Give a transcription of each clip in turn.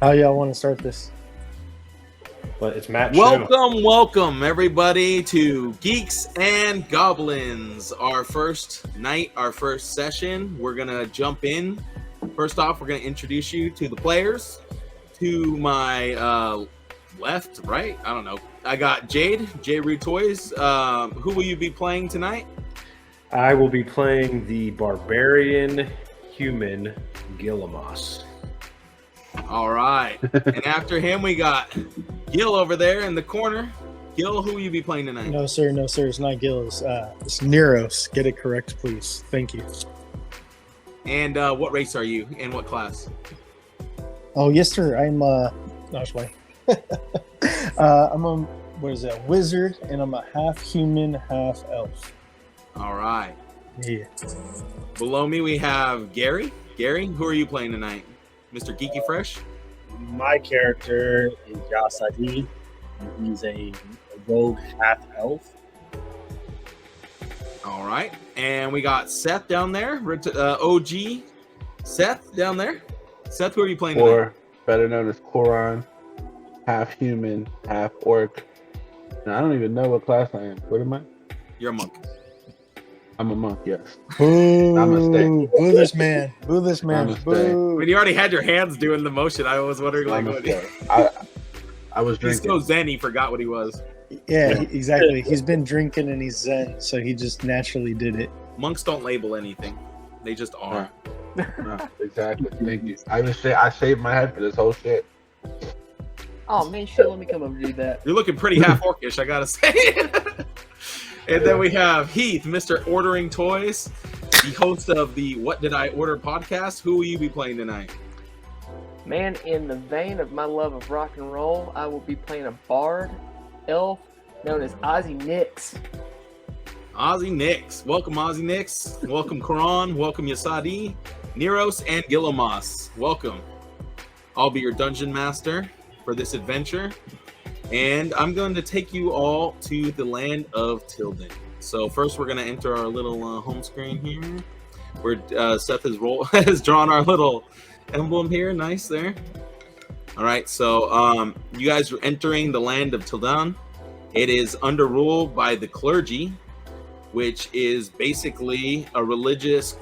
How y'all want to start this? But it's Matt. Welcome everybody to Geeks and Goblins. Our first night, our first session. We're gonna jump in. First off, we're gonna introduce you to the players. To my left, right? I don't know. I got G33ks. Who will you be playing tonight? I will be playing the Barbarian human Gillomas. All right. And after him, we got Gil over there in the corner. Gil, who will you be playing tonight? No, sir. It's not Gil. It's Neros. Get it correct, please. Thank you. And what race are you? And what class? Oh, yes, sir. I'm no, it's fine. I'm a wizard, and I'm a half human, half elf. All right. Yeah. Below me, we have Gary. Gary, who are you playing tonight? Mr. Geeky Fresh? My character is Yasaadi, and he's a rogue half elf. All right. And we got Seth down there. OG Seth down there. Seth, who are you playing tonight? Or better known as Koron, half human, half orc. And I don't even know what class I am. What am I? You're a monk. I'm a monk, yes. Boo! I'm a mistake. Boo this man. Boo this man. Boo. When you already had your hands doing the motion, I was wondering like what I was he's drinking. so zen he forgot what he was. Yeah, exactly. He's been drinking and he's zen, so he just naturally did it. Monks don't label anything. They just are. No, exactly. Thank you. I shaved my head for this whole shit. Oh man, shit, let me come over and do that. You're looking pretty half orcish, I gotta say. And then we have Heath, Mr. Ordering Toys, the host of the What Did I Order podcast. Who will you be playing tonight? Man, in the vein of my love of rock and roll, I will be playing a bard elf known as Ozzy Nix. Ozzy Nix. Welcome, Ozzy Nix. Welcome, Koron. Welcome, Yasaadi, Neros, and Gillomas. Welcome. I'll be your dungeon master for this adventure. And I'm going to take you all to the land of Tildan. So first, we're going to enter our little home screen here, where Seth has drawn our little emblem here. Nice there. All right, so you guys are entering the land of Tildan. It is under rule by the Clergy, which is basically a religious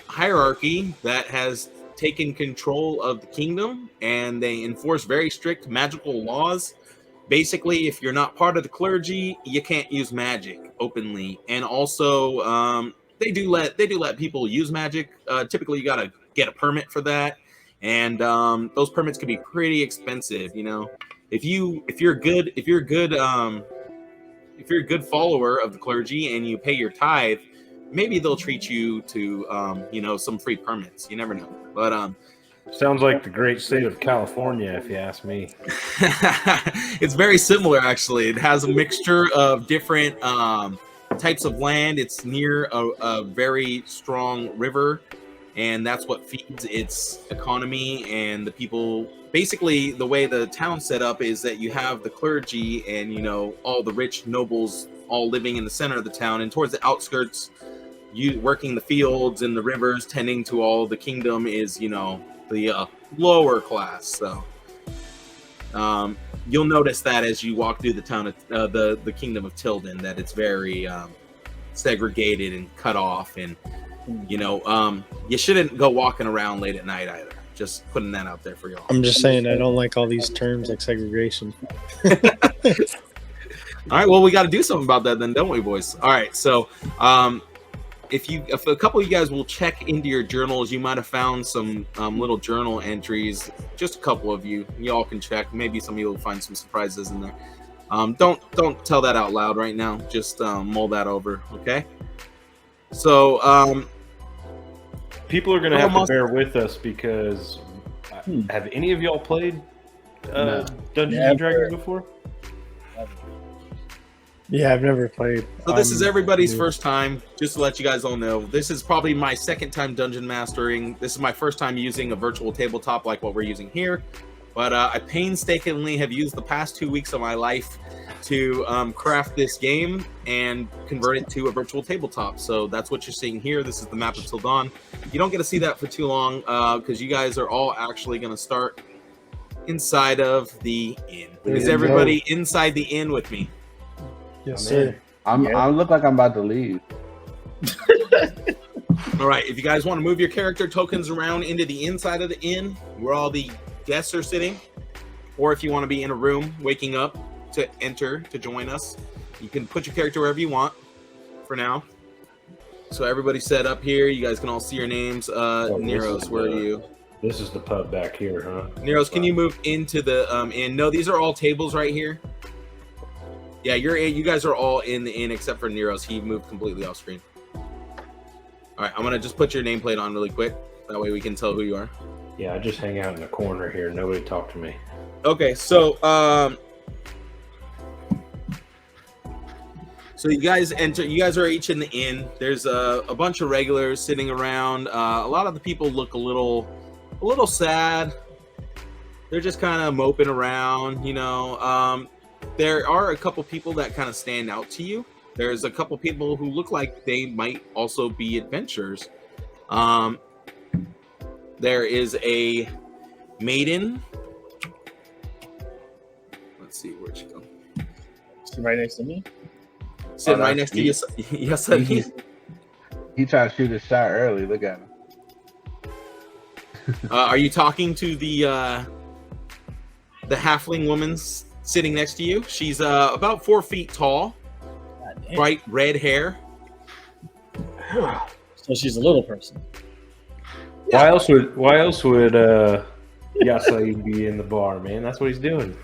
hierarchy that has taken control of the kingdom, and they enforce very strict magical laws. Basically, if you're not part of the Clergy, you can't use magic openly, and also they do let people use magic. Typically, you gotta get a permit for that, and those permits can be pretty expensive. You know, if you're a good follower of the Clergy and you pay your tithe, maybe they'll treat you to some free permits. You never know, but Sounds like the great state of California, if you ask me. It's very similar, actually. It has a mixture of different types of land. It's near a very strong river, and that's what feeds its economy and the people. Basically, the way the town's set up is that you have the Clergy and, all the rich nobles all living in the center of the town, and towards the outskirts, you working the fields and the rivers, tending to all the kingdom is, the lower class. So you'll notice that as you walk through the town of the Kingdom of Tildan, that it's very segregated and cut off, and you shouldn't go walking around late at night either. Just putting that out there for y'all. I'm just saying I don't like all these terms like segregation. All right, well, we got to do something about that then, don't we, boys? All right, so if a couple of you guys will check into your journals, you might have found some little journal entries. Just a couple of you all can check. Maybe some of you will find some surprises in there. Don't tell that out loud right now. Just mull that over, okay? So people are going to have to bear with us because have any of y'all played Dungeons and Dragons before? Yeah, I've never played. So this is everybody's first time, just to let you guys all know. This is probably my second time dungeon mastering. This is my first time using a virtual tabletop like what we're using here. But I painstakingly have used the past 2 weeks of my life to craft this game and convert it to a virtual tabletop. So that's what you're seeing here. This is the map of Tildan. You don't get to see that for too long because you guys are all actually going to start inside of the inn. There Is you everybody inside the inn with me? Yes, I'm in. sir. I look like I'm about to leave. All right, if you guys want to move your character tokens around into the inside of the inn where all the guests are sitting, or if you want to be in a room waking up to enter to join us, you can put your character wherever you want for now. So everybody's set up here. You guys can all see your names. Neros, where are you? This is the pub back here, huh? Neros, can you move into the inn? No, these are all tables right here. Yeah, you guys are all in the inn except for Neros. He moved completely off screen. All right, I'm gonna just put your nameplate on really quick. That way we can tell who you are. Yeah, I just hang out in the corner here. Nobody talk to me. Okay, so you guys enter. You guys are each in the inn. There's a bunch of regulars sitting around. A lot of the people look a little sad. They're just kind of moping around, you know. There are a couple people that kind of stand out to you. There's a couple people who look like they might also be adventurers. There is a maiden. Let's see, where'd she go? She's right next to me. Sitting right next to you. Yes, He tried to shoot a shot early. Look at him. Are you talking to the halfling woman sitting next to you? She's about 4 feet tall, bright red hair. So she's a little person. Why else would Yasaadi be in the bar, man? That's what he's doing.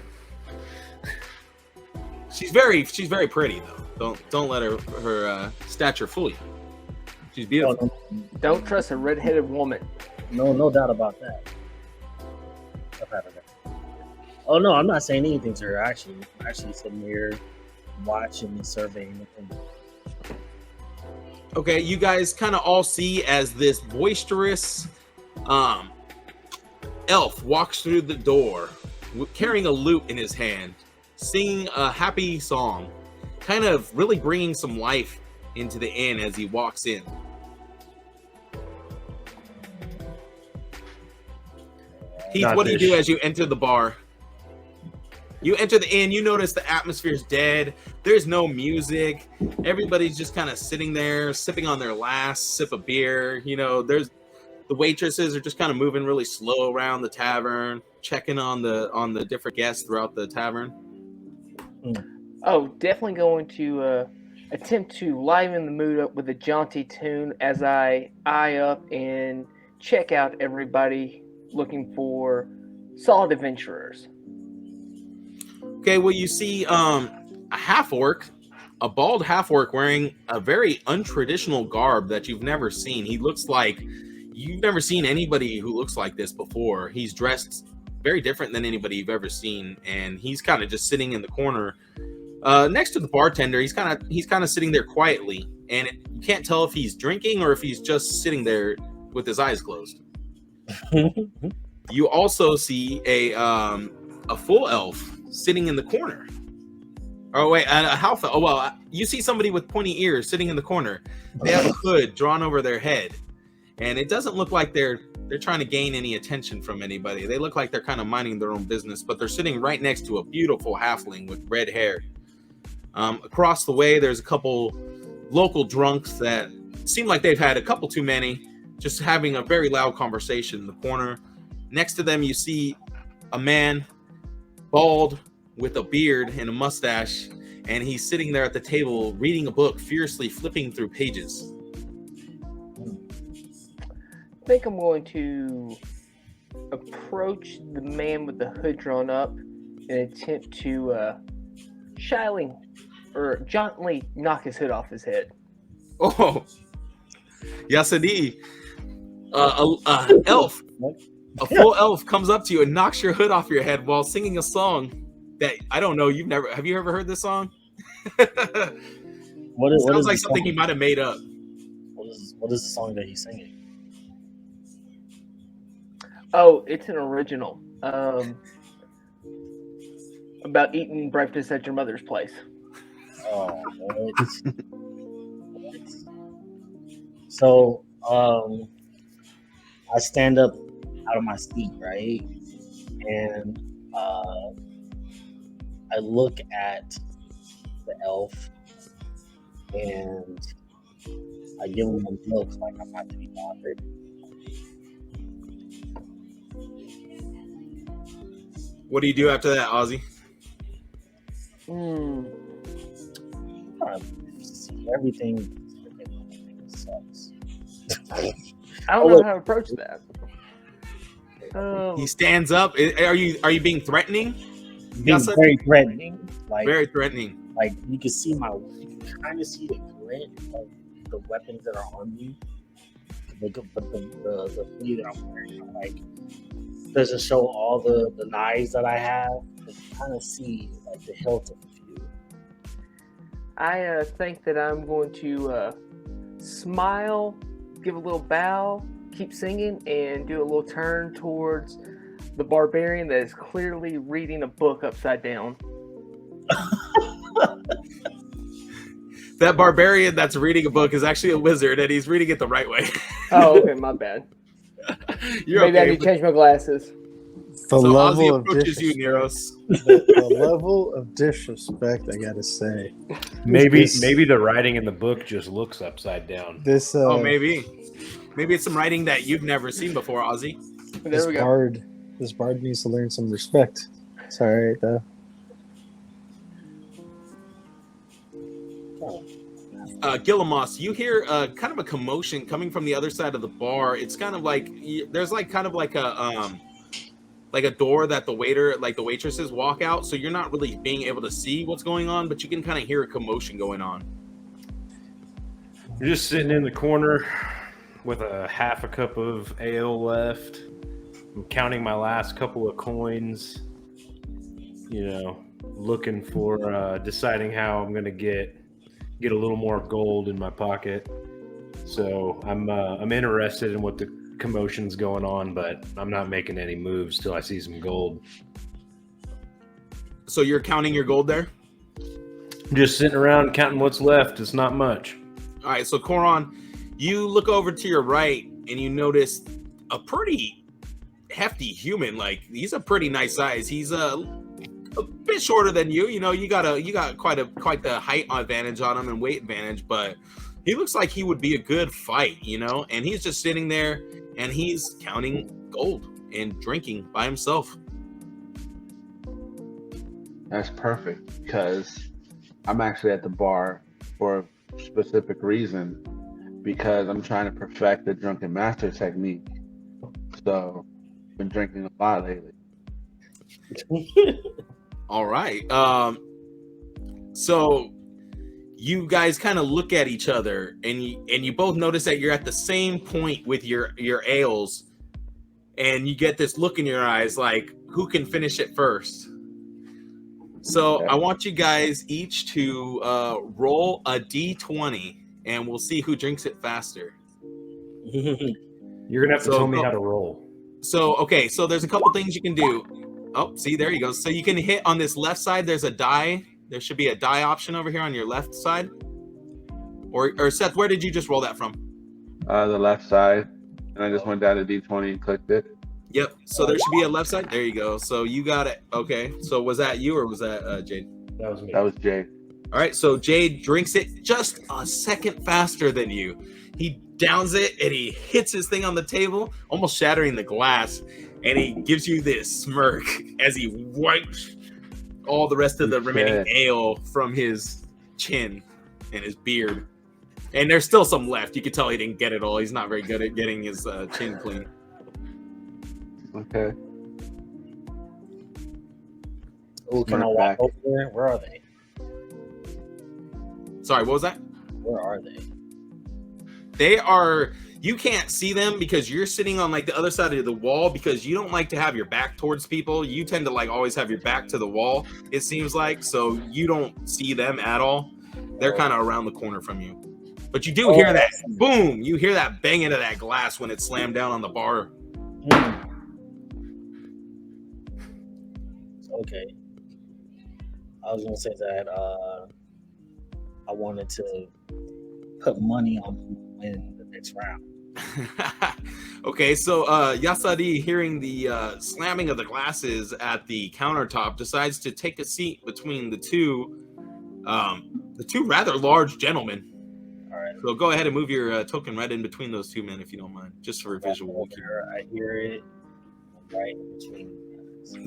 She's very pretty though. Don't let her stature fool you. She's beautiful. Don't trust a red-headed woman. No doubt about that. Oh no, I'm not saying anything to her. I'm actually sitting here watching and surveying the thing. Okay, you guys kind of all see as this boisterous elf walks through the door carrying a lute in his hand, singing a happy song, kind of really bringing some life into the inn as he walks in. Heath, what do you do as you enter the bar? You enter the inn, you notice the atmosphere's dead. There's no music. Everybody's just kind of sitting there, sipping on their last sip of beer. You know, the waitresses are just kind of moving really slow around the tavern, checking on the different guests throughout the tavern. Oh, definitely going to attempt to liven the mood up with a jaunty tune as I eye up and check out everybody looking for solid adventurers. Okay, well, you see a half-orc, a bald half-orc wearing a very untraditional garb that you've never seen. He looks like you've never seen anybody who looks like this before. He's dressed very different than anybody you've ever seen, and he's kind of just sitting in the corner next to the bartender. He's kind of sitting there quietly, and you can't tell if he's drinking or if he's just sitting there with his eyes closed. You also see a full elf sitting in the corner. Oh wait, a half. Oh well, you see somebody with pointy ears sitting in the corner. They have a hood drawn over their head, and it doesn't look like they're trying to gain any attention from anybody. They look like they're kind of minding their own business, but they're sitting right next to a beautiful halfling with red hair. Across the way, there's a couple local drunks that seem like they've had a couple too many, just having a very loud conversation in the corner. Next to them, you see a man, bald, with a beard and a mustache, and he's sitting there at the table reading a book, furiously flipping through pages. I think I'm going to approach the man with the hood drawn up and attempt to shyly or jauntily knock his hood off his head. Oh, Yasaadi, elf, a full elf comes up to you and knocks your hood off your head while singing a song that I don't know. Have you ever heard this song? Sounds like something he might have made up. What is the song that he's singing? Oh, it's an original. About eating breakfast at your mother's place. Oh, what? So, I stand up out of my seat, right? and I look at the elf and I give him a look like I'm not to be bothered. What do you do after that, Ozzy? See, everything sucks. I don't know how to approach that. He stands up. Are you being threatening? Being very threatening. Very threatening. Like you can see you can kind of see the grit of the weapons that are on me. But the blade that I'm wearing, like, doesn't show all the knives that I have. But you kind of see like the hilt of a few. I think that I'm going to smile, give a little bow, keep singing, and do a little turn towards the barbarian that is clearly reading a book upside down. That barbarian that's reading a book is actually a wizard, and he's reading it the right way. Oh, okay, my bad. Maybe I need to change my glasses. The so level Ozzy of approaches you, disrespect. Neros. The level of disrespect, I gotta say. Maybe the writing in the book just looks upside down. This Maybe it's some writing that you've never seen before, Ozzy. There we go. This bard needs to learn some respect. It's all right though. Gillomas, you hear kind of a commotion coming from the other side of the bar. It's kind of like there's like kind of like a door that the waitresses walk out, so you're not really being able to see what's going on, but you can kind of hear a commotion going on. You're just sitting in the corner with half a cup of ale left. I'm counting my last couple of coins, looking for deciding how I'm gonna get a little more gold in my pocket. So I'm interested in what the commotion's going on, but I'm not making any moves till I see some gold. So you're counting your gold there? Just sitting around counting what's left. It's not much. All right, so Koron, you look over to your right and you notice a pretty hefty human. Like, he's a pretty nice size. He's a bit shorter than you. You got quite the height advantage on him and weight advantage, but he looks like he would be a good fight, and he's just sitting there and he's counting gold and drinking by himself. That's perfect, because I'm actually at the bar for a specific reason, because I'm trying to perfect the drunken master technique. So I've been drinking a lot lately. All right. So you guys kind of look at each other, and you both notice that you're at the same point with your ales, and you get this look in your eyes like, who can finish it first? So okay. I want you guys each to roll a d20, and we'll see who drinks it faster. You're gonna have to tell me how to roll. So okay, so there's a couple things you can do. Oh, see, there you go. So you can hit on this left side. There's a die. There should be a die option over here on your left side. Or Seth, where did you just roll that from? The left side, and I just went down to d20 and clicked it. Yep. So there should be a left side. There you go. So you got it. Okay. So was that you or was that Jade? That was me. That was Jade. All right. So Jade drinks it just a second faster than you. He downs it and he hits his thing on the table, almost shattering the glass. And he gives you this smirk as he wipes all the rest of the remaining ale from his chin and his beard. And there's still some left. You can tell he didn't get it all. He's not very good at getting his chin clean. Okay. Oh, can I walk over there? Where are they? Sorry, what was that? Where are they? They are, you can't see them because you're sitting on like the other side of the wall, because you don't like to have your back towards people. You tend to like always have your back to the wall, it seems like. So you don't see them at all. They're kind of around the corner from you. But you do hear that boom. You hear that bang into that glass when it slammed down on the bar. Okay. I was gonna say that I wanted to put money on who win the next round. Okay, so Yasaadi, hearing the slamming of the glasses at the countertop, decides to take a seat between the two rather large gentlemen. All right. So go ahead and move your token right in between those two men, if you don't mind, just for visual. I hear it right in between.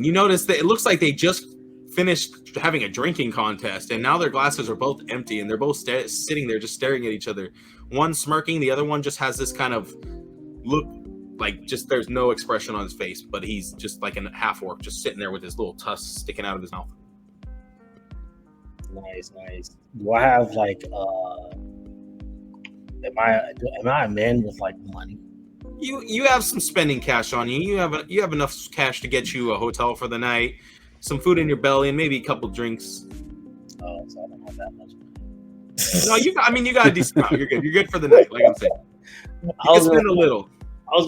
You notice that it looks like they just finished having a drinking contest, and now their glasses are both empty, and they're both sitting there just staring at each other. One smirking, the other one just has this kind of look like just there's no expression on his face, but he's just like a half-orc, just sitting there with his little tusks sticking out of his mouth. Nice. Do I have like am I a man with like money? You have some spending cash on you. You have enough cash to get you a hotel for the night, some food in your belly, and maybe a couple drinks. Oh, so I don't have that much money. No, you got a decent amount. You're good. You're good for the night, like I'm saying. You can spend a little. I was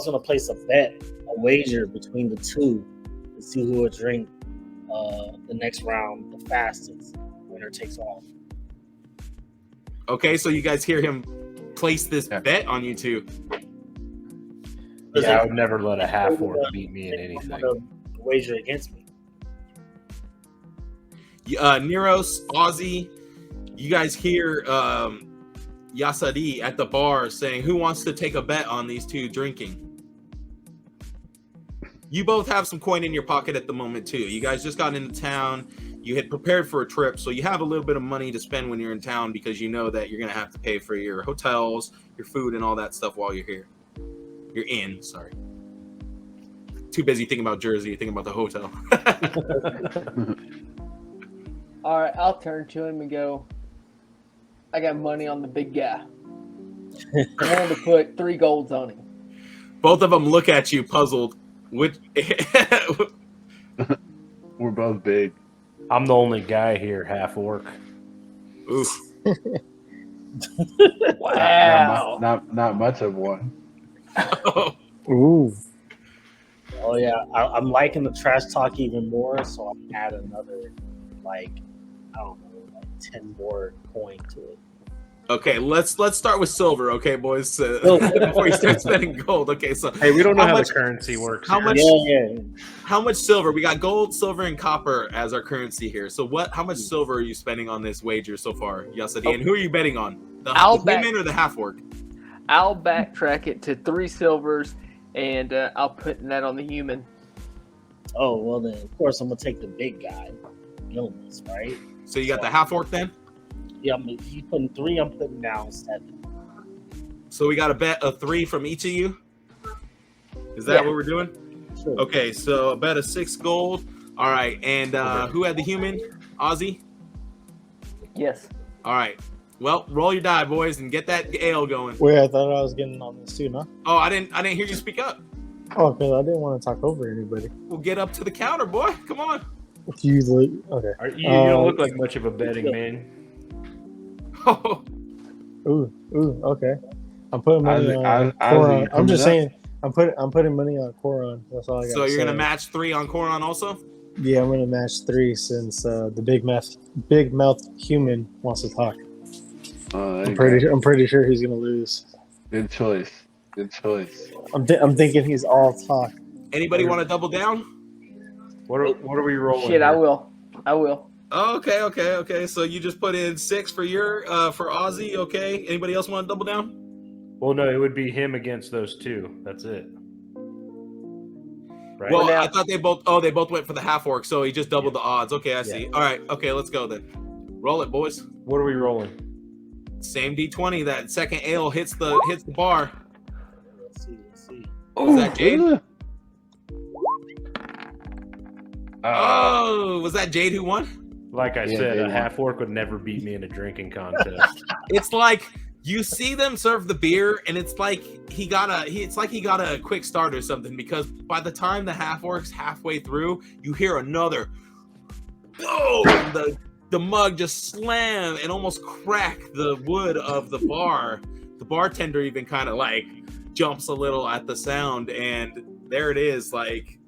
gonna place a bet, a wager between the two to see who would drink the next round the fastest. Winner takes all. Okay, so you guys hear him place this bet on you two. Yeah, I would never let a half-orc beat me in anything. The wager against me. Neros, Ozzy, you guys hear Yasaadi at the bar saying, "Who wants to take a bet on these two drinking?" You both have some coin in your pocket at the moment too. You guys just got into town. You had prepared for a trip, so you have a little bit of money to spend when you're in town because you know that you're going to have to pay for your hotels, your food, and all that stuff while you're here. You're in, sorry. Too busy thinking about Jersey, thinking about the hotel. All right, I'll turn to him and go, I got money on the big guy. I wanted to put 3 golds on him. Both of them look at you puzzled. We're both big. I'm the only guy here, half-orc. Oof. Wow. Not much of one. Ooh. Oh yeah, I'm liking the trash talk even more, so I'm add another like 10 more coin to it. Okay, let's start with silver, okay, boys? Before you start spending gold. Okay, so Hey, we don't know how the currency works. How here. much? Yeah. How much silver? We got gold, silver, and copper as our currency here. So how much silver are you spending on this wager so far, Yasaadi? And who are you betting on? The human or the half-orc? I'll backtrack it to 3 silvers, and I'll put that on the human. Oh well, then of course I'm gonna take the big guy, Gillomas, right? So you got the half-orc then? Yeah, if you putting 3, I'm putting down 7. So we got a bet of 3 from each of you? Is that what we're doing? Sure. Okay, so a bet of 6 gold. All right, and who had the human? Ozzy? Yes. All right. Well, roll your die, boys, and get that ale going. Wait, I thought I was getting on this too, no? Oh, I didn't hear you speak up. Oh, because I didn't want to talk over anybody. We'll get up to the counter, boy. Come on. Usually, okay. You don't look like much of a betting man. Ooh, okay. I'm putting money on Koron. I'm just saying, I'm putting money on Koron. That's all I got. So you're gonna match 3 on Koron also? Yeah, I'm gonna match 3 since the big mouth human wants to talk. I'm pretty sure he's gonna lose. Good choice. I'm thinking he's all talk. Anybody want to double down? What are we rolling? Shit, here? I will. Oh, okay. So you just put in 6 for for Ozzy. Okay. Anybody else want to double down? Well, no, it would be him against those 2. That's it. Right. Well, I thought they both went for the half-orc, so he just doubled the odds. Okay, I see. All right. Okay, let's go then. Roll it, boys. What are we rolling? Same D20. That second ale hits the bar. Let's see. Was that Jade? Was that Jade who won? Like I said, a half-orc would never beat me in a drinking contest. It's like you see them serve the beer, and it's like he got a quick start or something, because by the time the half-orc's halfway through, you hear another boom, the mug just slam and almost crack the wood of the bar. The bartender even kind of like jumps a little at the sound, and there it is. Like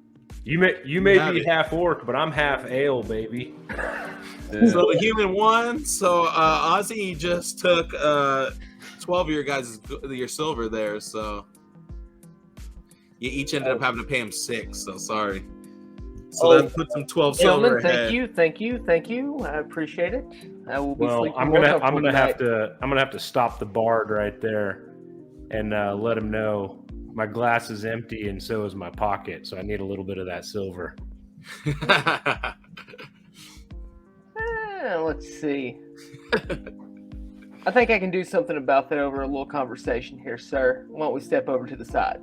you may be half-orc, but I'm half ale, baby. So the human won. So Ozzy just took 12 of your guys' your silver there, so you each ended up having to pay him 6. So sorry. So that puts him 12 silver Gentlemen, ahead. thank you. I appreciate it. I will be Well, sleeping I'm more gonna comfortable have tonight. to stop the bard right there and let him know my glass is empty and so is my pocket. So I need a little bit of that silver. Let's see. I think I can do something about that over a little conversation here, sir. Why don't we step over to the side?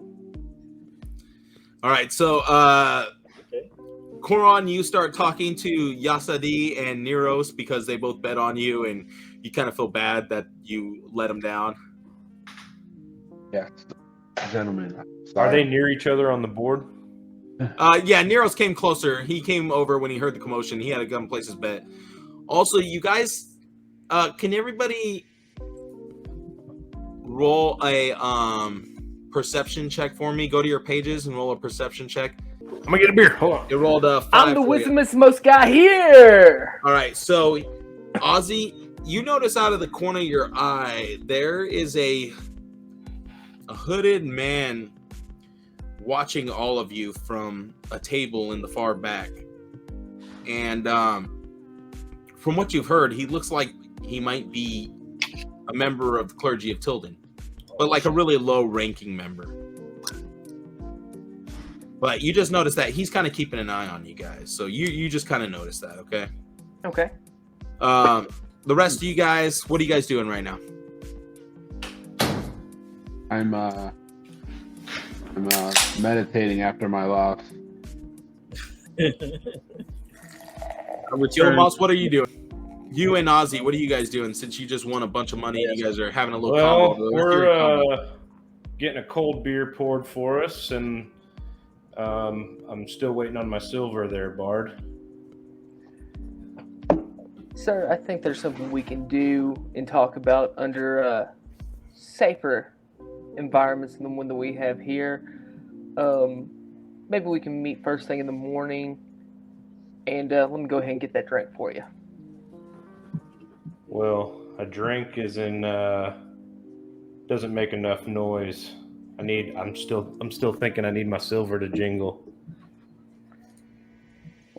All right, so Koron, you start talking to Yasaadi and Neros because they both bet on you, and you kind of feel bad that you let them down. Yes, gentlemen. Are they near each other on the board? Yeah, Neros came closer. He came over when he heard the commotion. He had to go and place his bet. Also, you guys, can everybody roll a perception check for me? Go to your pages and roll a perception check. I'm gonna get a beer. Hold on. You rolled a 5. I'm the wisdomest most guy here. All right, so Ozzy, you notice out of the corner of your eye there is a hooded man watching all of you from a table in the far back, and from what you've heard, he looks like he might be a member of the Clergy of Tildan, but like a really low-ranking member. But you just notice that he's kind of keeping an eye on you guys. So you just kind of notice that, okay? Okay. The rest of you guys, what are you guys doing right now? I'm meditating after my loss. With Gillomas, what are you doing? You and Ozzy, what are you guys doing? Since you just won a bunch of money, you guys are having a little combo. We're getting a cold beer poured for us, and I'm still waiting on my silver there, Bard. Sir, I think there's something we can do and talk about under safer environments than the one that we have here. Maybe we can meet first thing in the morning, and let me go ahead and get that drink for you. Well, a drink doesn't make enough noise. I'm still thinking I need my silver to jingle.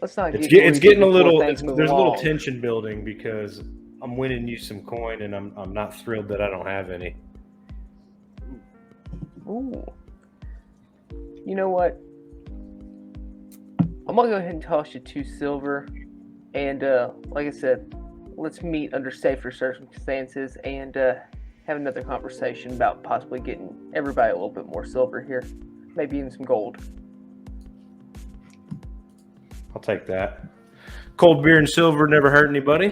Let's not It's get getting a little. there's There's a little tension building because I'm winning you some coin, and I'm not thrilled that I don't have any. Ooh. You know what? I'm gonna go ahead and toss you 2 silver, and like I said, let's meet under safer circumstances and have another conversation about possibly getting everybody a little bit more silver here, maybe even some gold. I'll take that. Cold beer and silver never hurt anybody.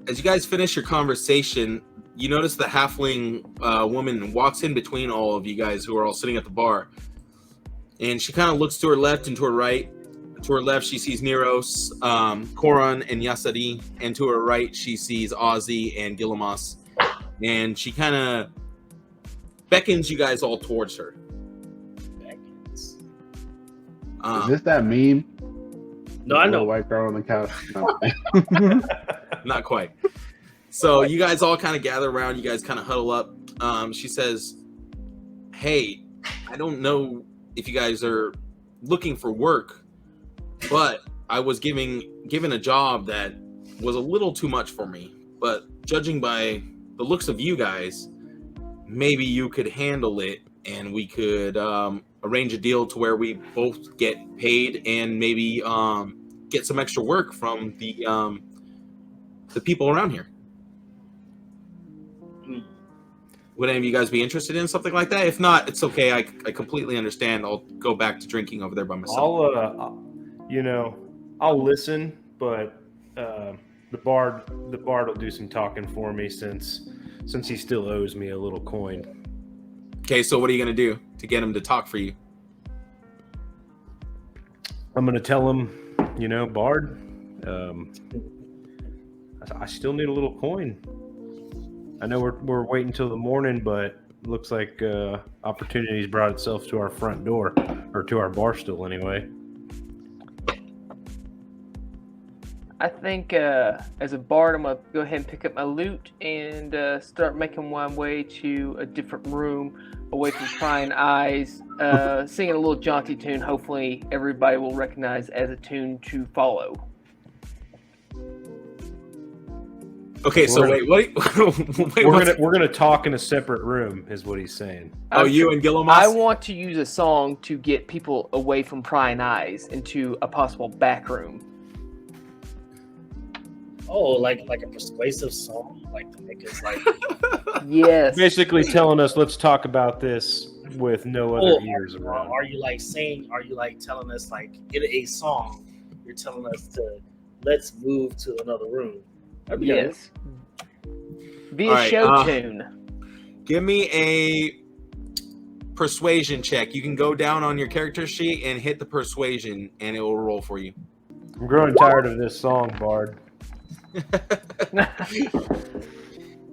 As you guys finish your conversation, you notice the halfling woman walks in between all of you guys who are all sitting at the bar. And she kind of looks to her left and to her right. To her left, she sees Neros, Koron, and Yasaadi. And to her right, she sees Ozzy and Gillomas. And she kind of beckons you guys all towards her. Beckons. Is this that meme? No, I know. The white girl on the couch. No. Not quite. So you guys all kind of gather around. You guys kind of huddle up. She says, "Hey, I don't know if you guys are looking for work, but I was given a job that was a little too much for me. But judging by the looks of you guys, maybe you could handle it, and we could arrange a deal to where we both get paid and maybe get some extra work from the people around here." Would any of you guys be interested in something like that? If not, it's okay. I completely understand. I'll go back to drinking over there by myself. I'll listen, but the bard will do some talking for me since he still owes me a little coin. Okay, so what are you gonna do to get him to talk for you? I'm gonna tell him, Bard, I still need a little coin. I know we're waiting till the morning, but looks like opportunity's brought itself to our front door, or to our bar stool anyway. I think as a bard, I'm gonna go ahead and pick up my lute and start making my way to a different room, away from prying eyes, singing a little jaunty tune. Hopefully, everybody will recognize as a tune to follow. Okay, so wait, we're gonna talk in a separate room, is what he's saying. Oh, you and Gillomas? I want to use a song to get people away from prying eyes into a possible back room. Oh, like a persuasive song, like to make us like. Yes. Basically telling us, let's talk about this with no other ears around. Are you like saying? Are you like telling us like in a song? You're telling us to let's move to another room. Yes. Be a All right, show tune. Give me a persuasion check. You can go down on your character sheet and hit the persuasion, and it will roll for you. I'm growing tired of this song, Bard.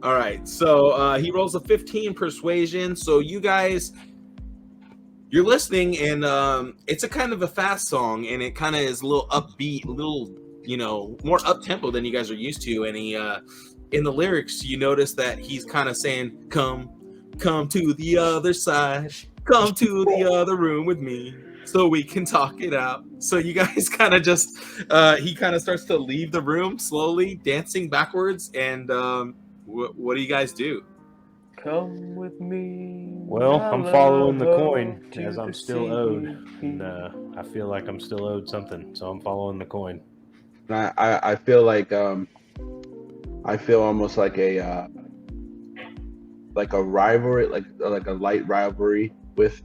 All right, so he rolls a 15 persuasion. So you guys, you're listening, and it's a kind of a fast song, and it kind of is a little upbeat, a little, more up-tempo than you guys are used to. And he, in the lyrics, you notice that he's kind of saying, come to the other side, come to the other room with me, so we can talk it out. So you guys kind of just, he kind of starts to leave the room slowly, dancing backwards. And what do you guys do? Come with me. Well, I'm following the coin, as I'm still owed. And I feel like I'm still owed something, so I'm following the coin. I feel like I feel almost like a rivalry, like a light rivalry with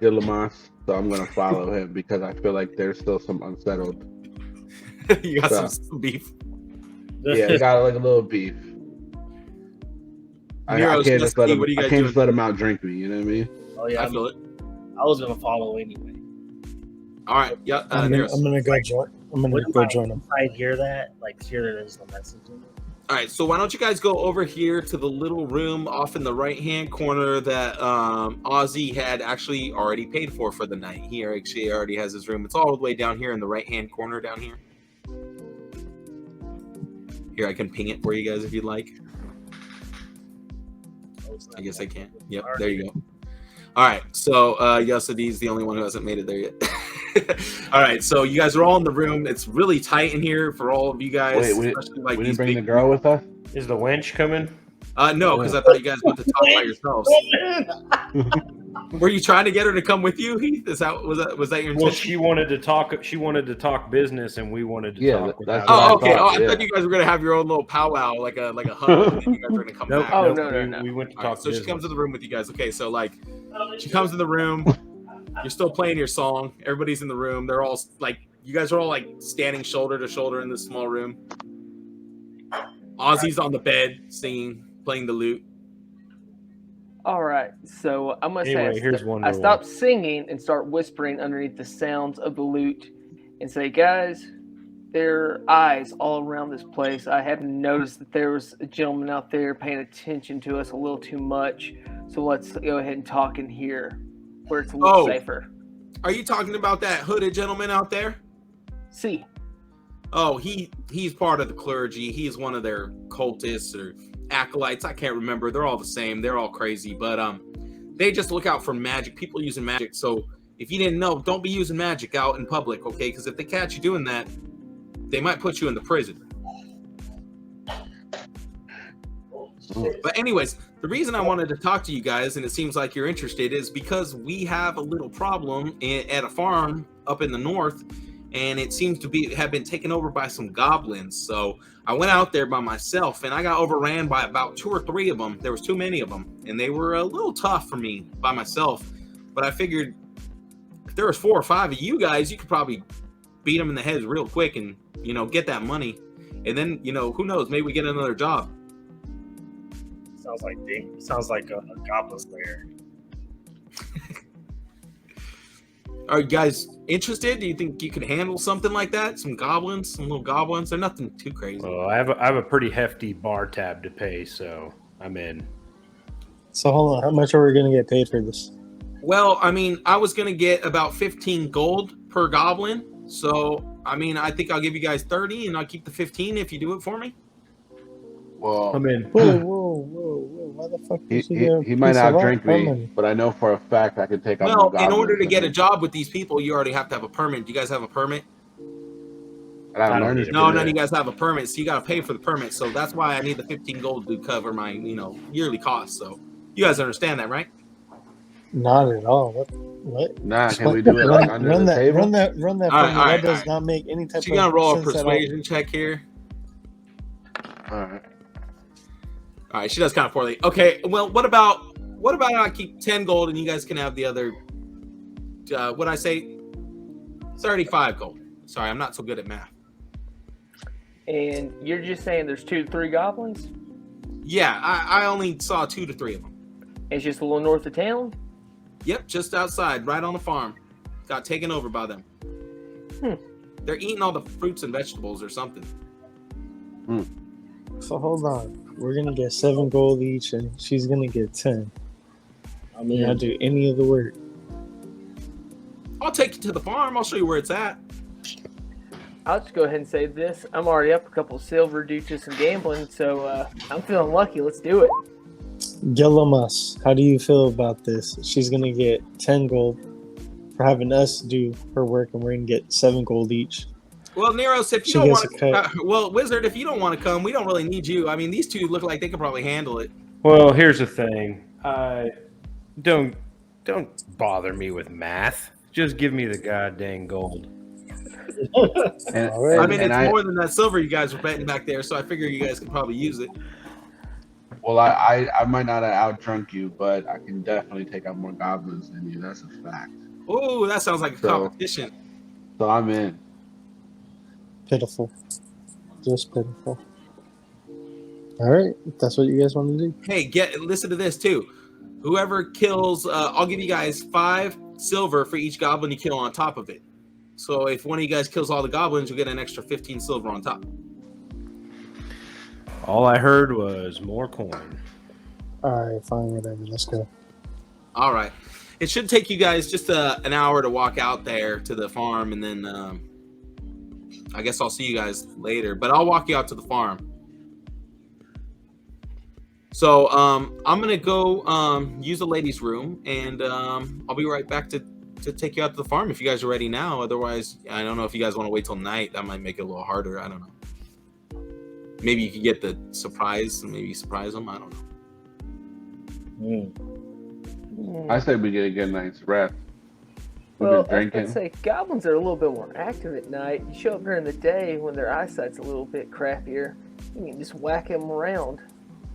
Gillomas. So I'm gonna follow him because I feel like there's still some unsettled. You got some beef. Yeah, we got like a little beef. I can't just let him. I can't just let him out drink me. You know what I mean? Oh yeah, I feel it. I was gonna follow anyway. All right, yeah. I'm gonna go join. I'm gonna go join him. I hear that, hear that there's a message in it. All right, so why don't you guys go over here to the little room off in the right-hand corner that Ozzy had actually already paid for the night. He actually already has his room. It's all the way down here in the right-hand corner down here. Here, I can ping it for you guys if you'd like. I guess I can. Yep, there you go. All right, so Yasaadi's the only one who hasn't made it there yet. All right, so you guys are all in the room. It's really tight in here for all of you guys. Wait, we didn't bring the girl with us? Is the wench coming? No, because I thought you guys went to talk by yourselves. Were you trying to get her to come with you, Heath? Was that your intention? Well, she wanted to talk. She wanted to talk business, and we wanted to talk. That's Oh, okay. I thought you guys were gonna have your own little powwow, like a hug, and then you guys were gonna come back. Oh, no. We went to All talk. right, so business. she comes to the room with you guys. Okay, so she comes in the room. You're still playing your song. Everybody's in the room. They're all you guys are all standing shoulder to shoulder in this small room. Ozzy's on the bed singing, playing the lute. All right, so I'm gonna say here's I stop singing and start whispering underneath the sounds of the lute, and say, guys, there are eyes all around this place. I haven't noticed that there was a gentleman out there paying attention to us a little too much. So let's go ahead and talk in here, where it's a little safer. Are you talking about that hooded gentleman out there? See. Oh, he's part of the clergy. He's one of their cultists or acolytes. I can't remember. They're all the same. They're all crazy, but they just look out for magic. People using magic. So if you didn't know, don't be using magic out in public, okay? Because if they catch you doing that, they might put you in the prison. But anyways, the reason I wanted to talk to you guys, and it seems like you're interested, is because we have a little problem at a farm up in the north, and it seems to have been taken over by some goblins. So I went out there by myself, and I got overran by about 2 or 3 of them. There was too many of them, and they were a little tough for me by myself. But I figured if there was 4 or 5 of you guys, you could probably beat them in the head real quick and, get that money. And then, who knows, maybe we get another job. Sounds like a goblin slayer. Are you guys interested? Do you think you could handle something like that? Some little goblins? They're nothing too crazy. Well, I have a pretty hefty bar tab to pay, so I'm in. So hold on, how much are we gonna get paid for this? Well, I mean, I was gonna get about 15 gold per goblin, so I mean, I think I'll give you guys 30, and I'll keep the 15 if you do it for me. Well, I'm in. Whoa! Why the fuck is he might not drink me, but I know for a fact I can take out more Well, goblins. in order to than get a him. job with these people, you already have to have a permit. Do you guys have a permit? And I I don't learned need this it. No, today. none of you guys have a permit, so you got to pay for the permit. So that's why I need the 15 gold to cover my, yearly costs. So you guys understand that, right? Not at all. What? Nah, can we do it like under the table? Run that All for right, me. all right, That does all right. not make any type She's gonna of roll a sense at all. persuasion check here. All right. All right, she does kind of poorly. Okay, well, what about I keep 10 gold and you guys can have the other? What I say? 35 gold. Sorry, I'm not so good at math. And you're just saying there's 2 to 3 goblins? Yeah, I only saw 2 to 3 of them. It's just a little north of town? Yep, just outside, right on the farm. Got taken over by them. They're eating all the fruits and vegetables or something. So hold on. We're gonna get 7 gold each, and she's gonna get 10. I mean, I'll do any of the work. I'll take you to the farm. I'll show you where it's at. I'll just go ahead and say this. I'm already up a couple of silver due to some gambling, so I'm feeling lucky. Let's do it. Gillomas, how do you feel about this? She's gonna get 10 gold for having us do her work, and we're gonna get 7 gold each. Well, Neros, if you She don't gets want a cut. well, Wizard, if you don't want to come, we don't really need you. I mean, these two look like they could probably handle it. Well, here's the thing. Don't bother me with math. Just give me the goddamn gold. And, All right. I mean, and it's more than that silver you guys were betting back there, so I figure you guys could probably use it. Well, I might not have out-drunk you, but I can definitely take out more goblins than you. That's a fact. Oh, that sounds like a So- competition. So I'm in. Pitiful. Just pitiful. All right, if that's what you guys want to do. Hey, listen to this too. Whoever kills, I'll give you guys 5 silver for each goblin you kill on top of it. So if one of you guys kills all the goblins, you'll get an extra 15 silver on top. All I heard was more coin. All right, fine, whatever. Let's go. All right. It should take you guys just an hour to walk out there to the farm, and then I guess I'll see you guys later. But I'll walk you out to the farm. So I'm gonna go use the ladies' room, and I'll be right back to take you out to the farm if you guys are ready now. Otherwise, I don't know if you guys want to wait till night. That might make it a little harder. I don't know. Maybe you could get the surprise and maybe surprise them. I don't know. I say we get a good night's rest. We've Well, been drinking. I'd say goblins are a little bit more active at night. You show up during the day when their eyesight's a little bit crappier. You can just whack them around.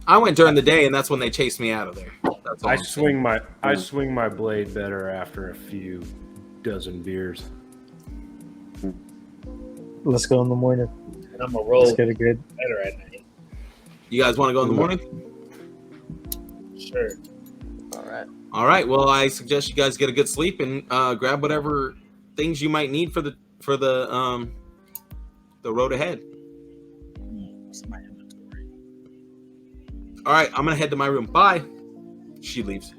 I went during the day, and that's when they chased me out of there. That's all I I'm saying. swing my blade better after a few dozen beers. Let's go in the morning. and I'm gonna roll Let's get a good. better at night. You guys want to go in the morning? Sure. All right. All right. Well, I suggest you guys get a good sleep and grab whatever things you might need for the road ahead. What's my inventory? All right. I'm gonna head to my room. Bye. She leaves.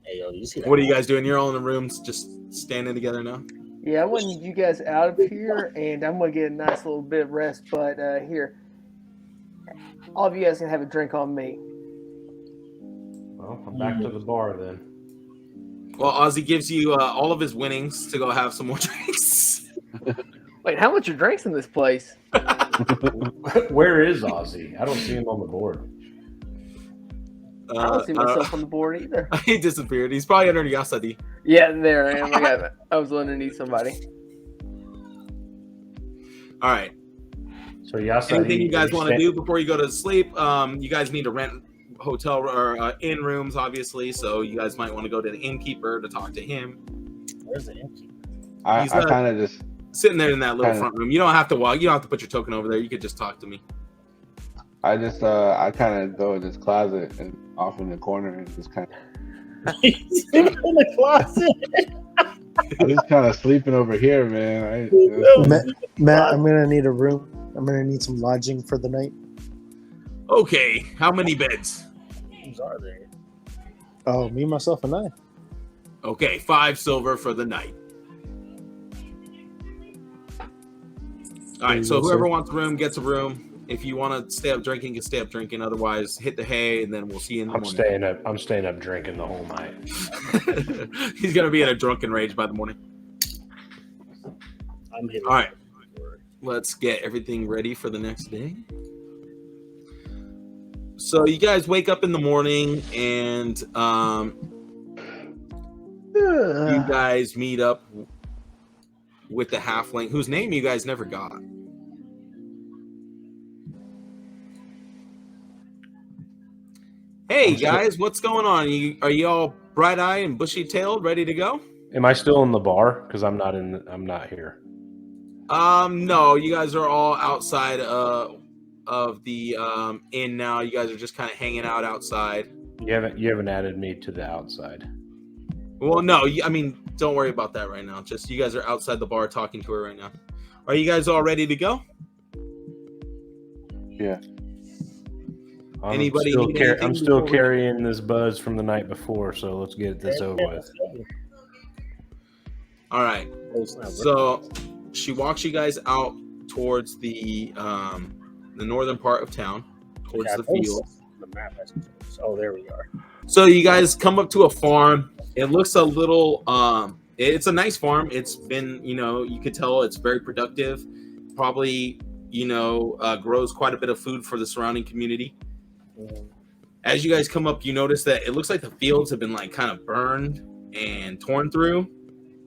Hey, yo, you see that? What are you guys doing? You're all in the rooms, just standing together now. Yeah, I want you guys out of here, and I'm gonna get a nice little bit of rest. But here, all of you guys can have a drink on me. Well, I'm back to the bar then. Well, Ozzy gives you all of his winnings to go have some more drinks. Wait, how much are drinks in this place? Where is Ozzy? I don't see him on the board. I don't see myself on the board either. He disappeared. He's probably under Yasaadi. Yeah, there I am. I was underneath somebody. All right. So Yasaadi, Anything you guys want to do before you go to sleep? You guys need to rent hotel or inn rooms, obviously. So you guys might want to go to the innkeeper to talk to him. Where's the innkeeper? I He's kind of just sitting there in that little Kinda. front room. You don't have to walk. You don't have to put your token over there. You could just talk to me. I kind of go in this closet and off in the corner and just kind of He's in the closet. I'm just kind of sleeping over here, man. Matt, I'm gonna need a room. I'm gonna need some lodging for the night. Okay. How many beds? Who's are there? Oh, me, myself, and I. Okay, 5 silver for the night. All right, you so go, whoever sir. wants a room gets a room. If you want to stay up drinking, you stay up drinking. Otherwise, hit the hay, and then we'll see you in the morning. I'm staying up drinking the whole night. He's gonna be in a drunken rage by the morning. I'm hitting. All right, let's get everything ready for the next day. So you guys wake up in the morning, and you guys meet up with the halfling, whose name you guys never got. Hey guys, what's going on? Are you all bright-eyed and bushy-tailed, ready to go? Am I still in the bar? Because I'm not here. No, you guys are all outside of the inn now. You guys are just kind of hanging out outside. You haven't added me to the outside. Well, no, I mean, don't worry about that right now. Just you guys are outside the bar talking to her right now. Are you guys all ready to go? Yeah. Anybody? I'm still carrying this buzz from the night before, so let's get this over with. All right. So she walks you guys out towards the northern part of town, towards the field. The map has changed. Oh, there we are. So you guys come up to a farm. It looks a little it's a nice farm. It's been, you could tell it's very productive. Probably, grows quite a bit of food for the surrounding community. As you guys come up, you notice that it looks like the fields have been like kind of burned and torn through,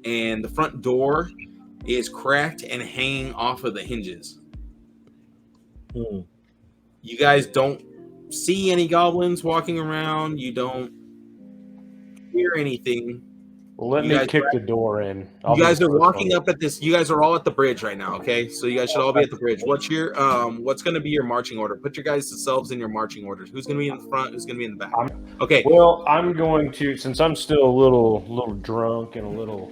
and the front door is cracked and hanging off of the hinges. You guys don't see any goblins walking around. You don't hear anything. Well, let me kick the door in. You guys are walking up at this. You guys are all at the bridge right now. Okay, so you guys should all be at the bridge. What's going to be your marching order? Put your guys selves in your marching orders. Who's going to be in the front? Who's going to be in the back? Okay. Well, I'm going to, since I'm still a little drunk and a little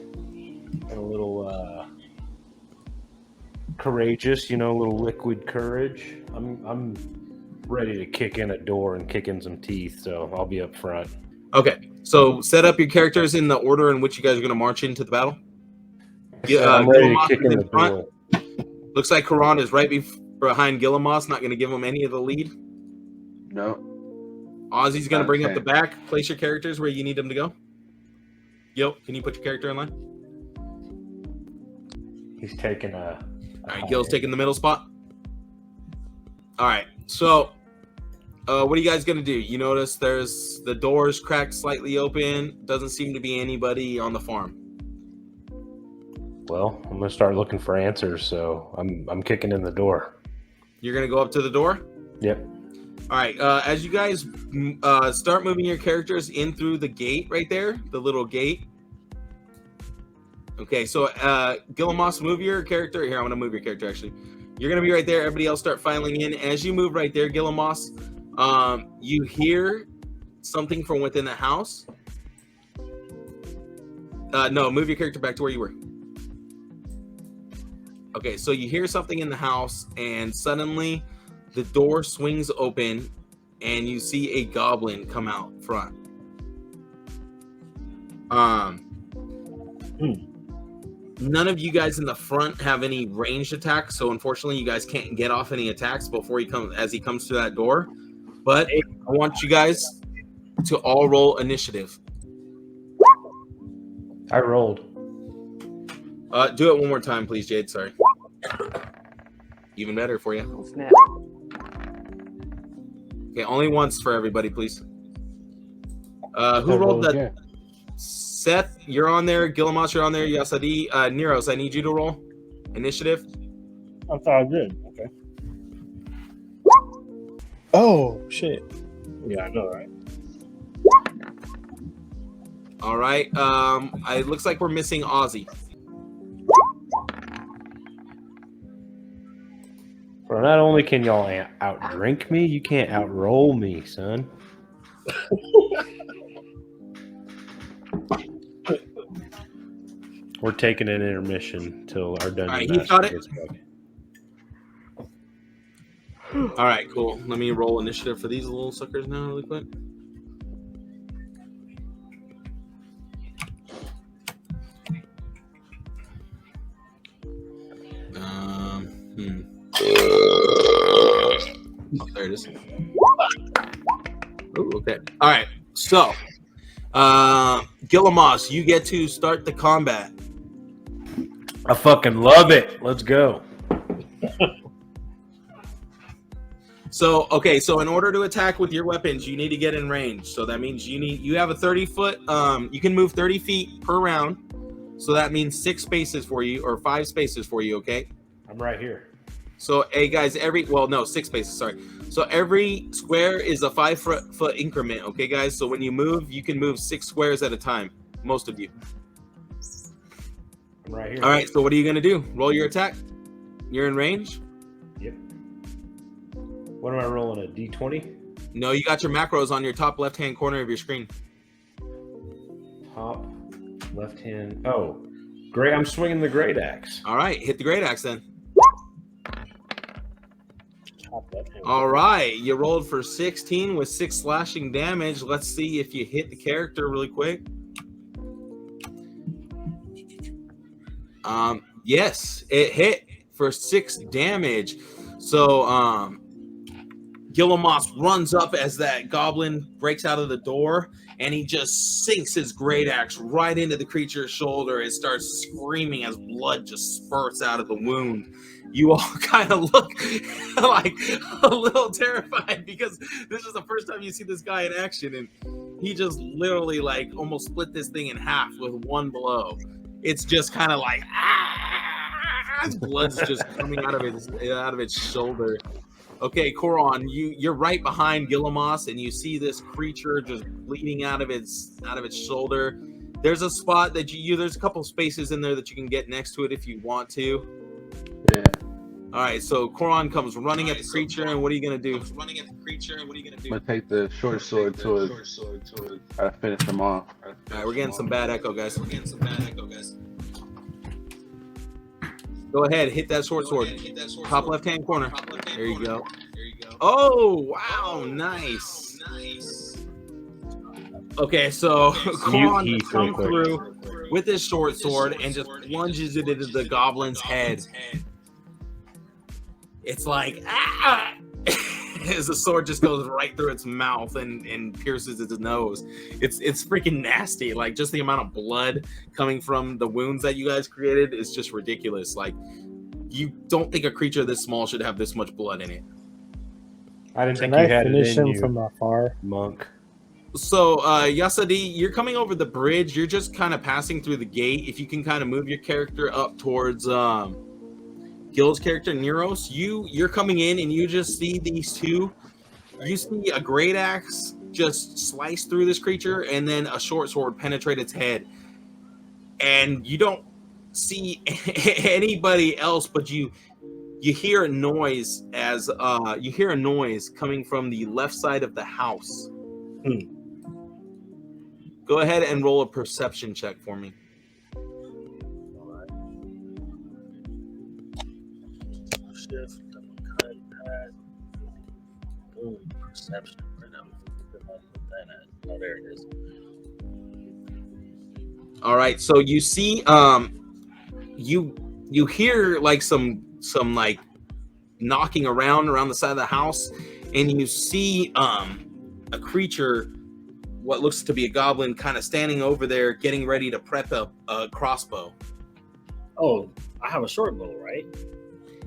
courageous, a little liquid courage. I'm ready to kick in a door and kick in some teeth, so I'll be up front. Okay, so set up your characters in the order in which you guys are going to march into the battle. I'm ready to kick in the door. Looks like Koron is right behind Gillomas, not going to give him any of the lead. No. Ozzy's going to bring up the back. Place your characters where you need them to go. Gil, can you put your character in line? He's taking All right, Gil's taking the middle spot. All right, so what are you guys going to do? You notice there's the doors cracked slightly open. Doesn't seem to be anybody on the farm. Well, I'm going to start looking for answers, so I'm kicking in the door. You're going to go up to the door? Yep. All right, as you guys start moving your characters in through the gate right there, the little gate. Okay, so Gillomas, move your character. Here, I'm going to move your character, actually. You're going to be right there. Everybody else start filing in. As you move right there, Gillomas, you hear something from within the house. No, move your character back to where you were. Okay, so you hear something in the house, and suddenly the door swings open, and you see a goblin come out front. None of you guys in the front have any ranged attacks, so unfortunately, you guys can't get off any attacks before he comes through that door. But I want you guys to all roll initiative. I rolled. Do it one more time, please, Jade. Sorry. Even better for you. Oh, snap. Okay, only once for everybody, please. Who rolled that? Again. Seth, you're on there. Gillomas, you're on there. Yasaadi. Neros, I need you to roll initiative. I thought I did. Okay. Oh shit! Yeah, I know, right? All right. It looks like we're missing Ozzy. Bro, not only can y'all outdrink me, you can't outroll me, son. We're taking an intermission till our dungeon. All right, he got it. All right, cool. Let me roll initiative for these little suckers now, really quick. There it is. Ooh, okay. All right. So, Gillomas, you get to start the combat. I fucking love it. Let's go. So, okay, so in order to attack with your weapons, you need to get in range. So that means you have a 30-foot, you can move 30 feet per round. So that means 6 spaces for you, or 5 spaces for you, okay? I'm right here. So, hey guys, 6 spaces, sorry. So every square is a 5-foot increment, okay guys? So when you move, you can move 6 squares at a time, most of you. I'm right here. All right, so what are you gonna do? Roll your attack. You're in range? Yep. What am I rolling, a D20? No, you got your macros on your top left-hand corner of your screen. Top left hand. Oh, great! I'm swinging the great axe. All right, hit the great axe then. Top left hand. All right, you rolled for 16 with 6 slashing damage. Let's see if you hit the character really quick. Yes, it hit for 6 damage. So, Gillomas runs up as that goblin breaks out of the door, and he just sinks his great axe right into the creature's shoulder and starts screaming as blood just spurts out of the wound. You all kind of look like a little terrified because this is the first time you see this guy in action, and he just literally like almost split this thing in half with one blow. It's just kind of like his blood's just coming out of its shoulder. Okay, Koron, you're right behind Gillomas, and you see this creature just bleeding out of its shoulder. There's a spot that there's a couple spaces in there that you can get next to it if you want to. Yeah. All right, so Koron comes running at the creature, and what are you gonna do? I'm gonna take the short sword to it. Try to finish him off. All right, we're getting some bad echo, guys. Go ahead, hit that short sword. Top left-hand corner. There you go. Oh, wow, nice. Okay, so Koron comes through with his short sword and just plunges it into the goblin's head. It's like, as the sword just goes right through its mouth and pierces its nose. It's freaking nasty. Like, just the amount of blood coming from the wounds that you guys created is just ridiculous. Like, you don't think a creature this small should have this much blood in it. I didn't think Can you I had finish it in him you, from afar? monk. So, Yasaadi, you're coming over the bridge. You're just kind of passing through the gate. If you can kind of move your character up towards Gil's character, Neros, you're coming in and you just see these two. You see a great axe just slice through this creature and then a short sword penetrate its head. And you don't see anybody else, but you hear a noise as coming from the left side of the house. Go ahead and roll a perception check for me. Perception. Oh, there it is. All right, so you see, you hear like some like knocking around the side of the house, and you see a creature, what looks to be a goblin, kind of standing over there, getting ready to prep a crossbow. Oh, I have a short bow, right?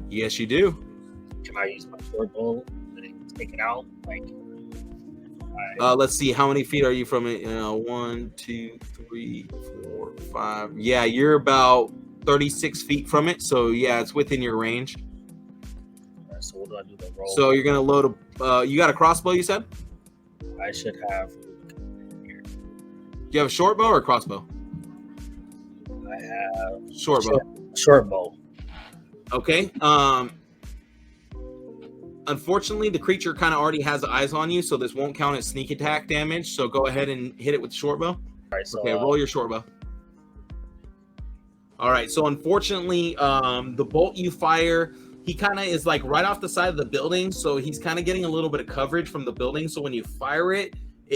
Yes, you do. Can I use my short bow and take it out? Like, let's see, how many feet are you from it? 1, 2, 3, 4, 5. Yeah, you're about 36 feet from it. So yeah, it's within your range. Right, so what do I do to roll? So you're gonna load a. You got a crossbow, you said? I should have. Do you have a short bow or a crossbow? I have Short bow. Short bow. Okay. Unfortunately, the creature kind of already has eyes on you, so this won't count as sneak attack damage. So go ahead and hit it with the short bow. Right, so, okay, roll your short bow. All right, so unfortunately, the bolt you fire, he kind of is like right off the side of the building, so he's kind of getting a little bit of coverage from the building. So when you fire it,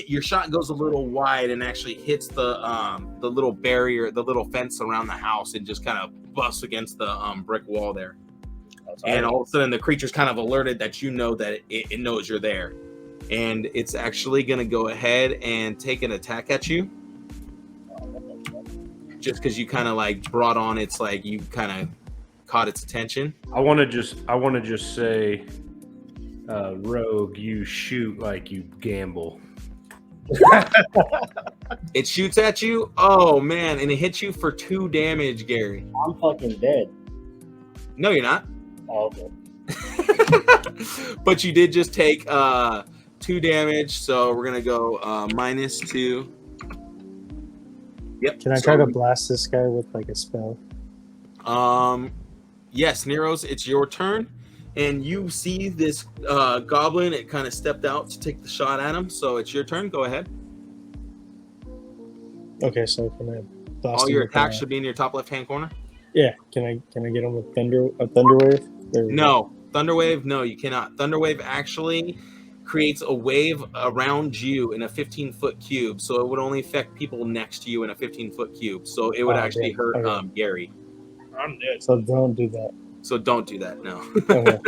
your shot goes a little wide and actually hits the little barrier, the little fence around the house, and just kind of busts against the brick wall there. and all of a sudden the creature's kind of alerted that you know that it knows you're there, and it's actually going to go ahead and take an attack at you. Just because you kind of like brought on its like you kind of caught its attention. I want to just say, Rogue, you shoot like you gamble. It shoots at you. Oh man, and it hits you for 2 damage, Gary. I'm fucking dead. No, you're not. Oh, okay. But you did just take 2 damage, so we're gonna go -2. Yep. Can I try to blast this guy with like a spell? Yes, Neros, it's your turn, and you see this goblin. It kind of stepped out to take the shot at him, so it's your turn. Go ahead. Okay, so can I blast All him your with, attacks should be in your top left-hand corner. Yeah, can I get him with a thunder wave? There we go. No, Thunderwave. No, you cannot. Thunderwave actually creates a wave around you in a 15-foot cube, so it would only affect people next to you in a 15-foot cube. So it would actually hurt Okay. Gary. I'm dead. So don't do that. So don't do that. No. Okay.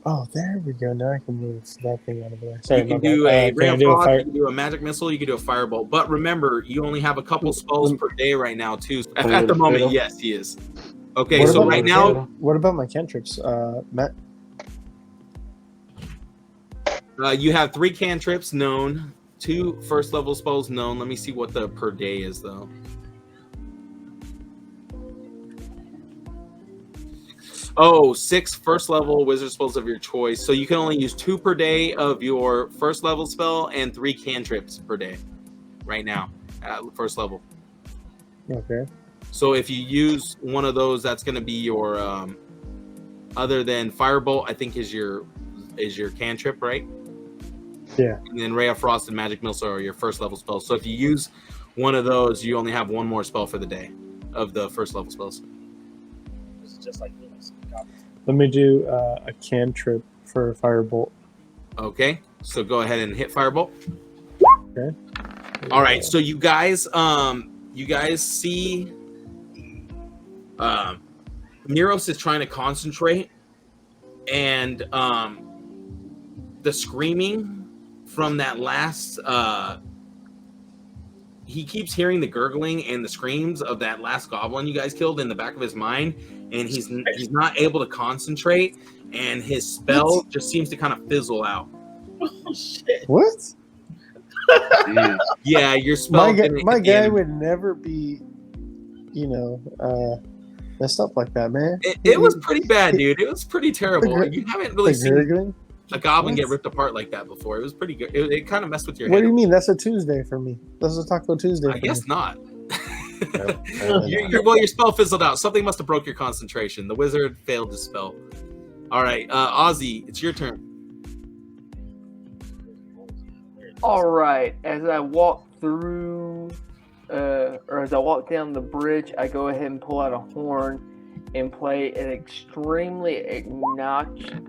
Oh, there we go. Now I can move that thing out of the way. Sorry, You can my do bad. a ray Can I of do a frost, fire? you can do a magic missile, you can do a firebolt. But remember, you only have a couple spells per day right now, too. At the moment, yes, he is. Okay, What so about right my- now, What about my cantrips, Matt? you have 3 cantrips known, 2 first level spells known. Let me see what the per day is, though. Oh, 6 first level wizard spells of your choice. So you can only use 2 per day of your first level spell and 3 cantrips per day right now at first level. Okay. So if you use one of those, that's going to be your other than firebolt, I think is your cantrip, right? Yeah. And then ray of frost and magic missile are your first level spells. So if you use one of those, you only have 1 more spell for the day of the first level spells. It's just like Let me do a cantrip for firebolt. Okay, so go ahead and hit firebolt. Okay. All right, so you guys see Neros is trying to concentrate, and the screaming from that last he keeps hearing the gurgling and the screams of that last goblin you guys killed in the back of his mind, and he's not able to concentrate, and his spell just seems to kind of fizzle out. Oh shit! What? Yeah, your spell. My guy would never be, messed up like that, man. It was pretty bad, dude. It was pretty terrible. You haven't really seen gurgling? a goblin get ripped apart like that before. It was pretty good. It kind of messed with your What head. do you mean? That's a Tuesday for me. That's a Taco Tuesday. I guess not. Well, Your spell fizzled out. Something must have broke your concentration. The wizard failed to spell. All right, Ozzy, it's your turn. All right. As I walk through, or as I walk down the bridge, I go ahead and pull out a horn and play an extremely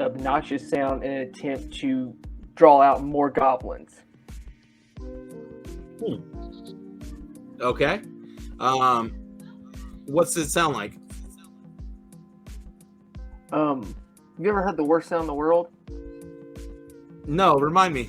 obnoxious sound in an attempt to draw out more goblins. Okay. What's it sound like? You ever heard the worst sound in the world? No, remind me.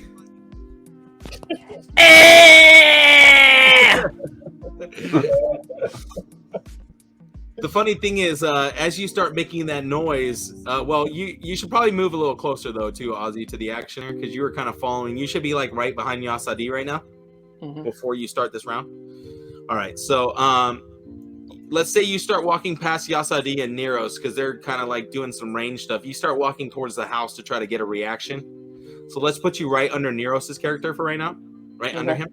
The funny thing is, as you start making that noise, you should probably move a little closer though, too, Ozzy, to the actioner, because you were kind of following. You should be like right behind Yasaadi right now, before you start this round. All right, so let's say you start walking past Yasaadi and Neros, because they're kind of like doing some range stuff. You start walking towards the house to try to get a reaction. So let's put you right under Neros' character for right now, right under him.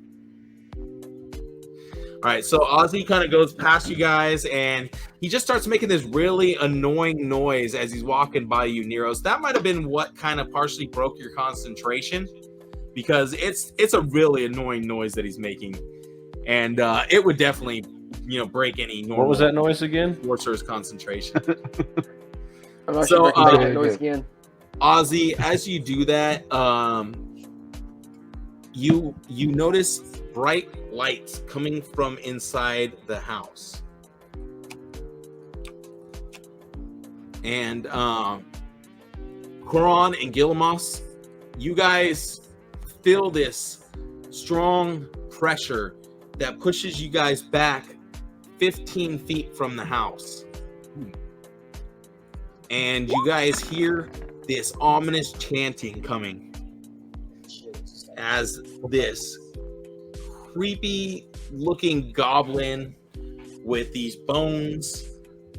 All right, so Ozzy kind of goes past you guys, and he just starts making this really annoying noise as he's walking by you, Neros. That might have been what kind of partially broke your concentration, because it's a really annoying noise that he's making, and it would definitely, break any normal. What was that noise again? Sorcerer's concentration. I'm not So, sure if I can make that noise again. Ozzy, as you do that, you notice bright lights coming from inside the house. And Koron and Gillomas, you guys feel this strong pressure that pushes you guys back 15 feet from the house. And you guys hear this ominous chanting coming as this creepy looking goblin with these bones,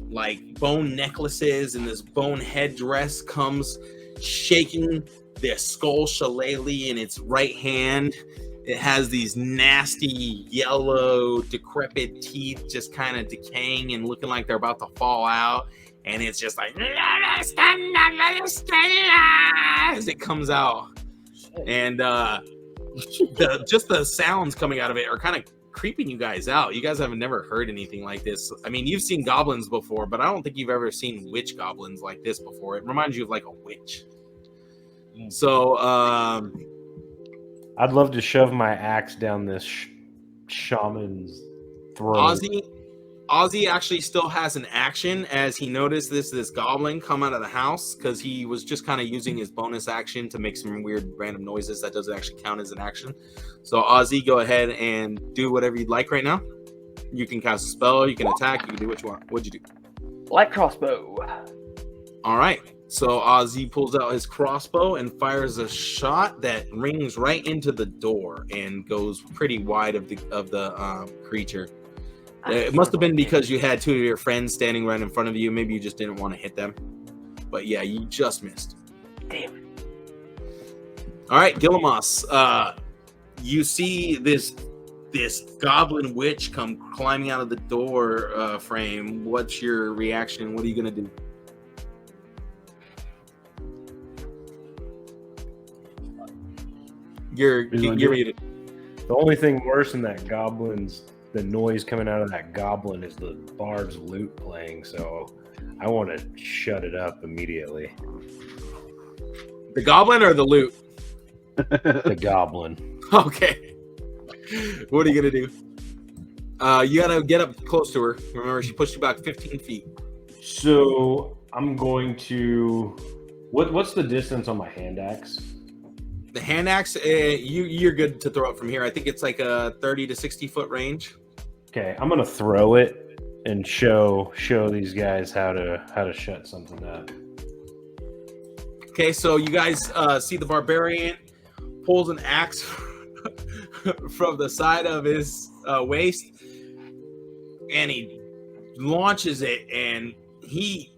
like bone necklaces and this bone headdress, comes shaking this skull shillelagh in its right hand. It has these nasty yellow decrepit teeth just kind of decaying and looking like they're about to fall out, and it's just like as it comes out. And the sounds coming out of it are kind of creeping you guys out. You guys have never heard anything like this. I mean, you've seen goblins before, but I don't think you've ever seen witch goblins like this before. It reminds you of like a witch. So I'd love to shove my axe down this shaman's throat. Ozzy actually still has an action as he noticed this goblin come out of the house, because he was just kind of using his bonus action to make some weird random noises that doesn't actually count as an action. So Ozzy, go ahead and do whatever you'd like right now. You can cast a spell, you can attack, you can do what you want. What'd you do? Light crossbow. All right. So Ozzy pulls out his crossbow and fires a shot that rings right into the door and goes pretty wide of the creature. It must have been because you had two of your friends standing right in front of you. Maybe you just didn't want to hit them. But yeah, you just missed. Damn it. All right, Gillomas, you see this goblin witch come climbing out of the door frame. What's your reaction? What are you going to do? You're muted. The only thing worse than that goblin's the noise coming out of that goblin is the bard's lute playing, so I want to shut it up immediately. The goblin or the lute? The goblin. Okay. What are you gonna do? You gotta get up close to her. Remember, she pushed you back 15 feet. So I'm going to. What's the distance on my hand axe? The hand axe, you're good to throw it from here. I think it's like a 30 to 60 foot range. Okay, I'm gonna throw it and show these guys how to shut something up. Okay, so you guys see the barbarian pulls an axe from the side of his waist, and he launches it, and he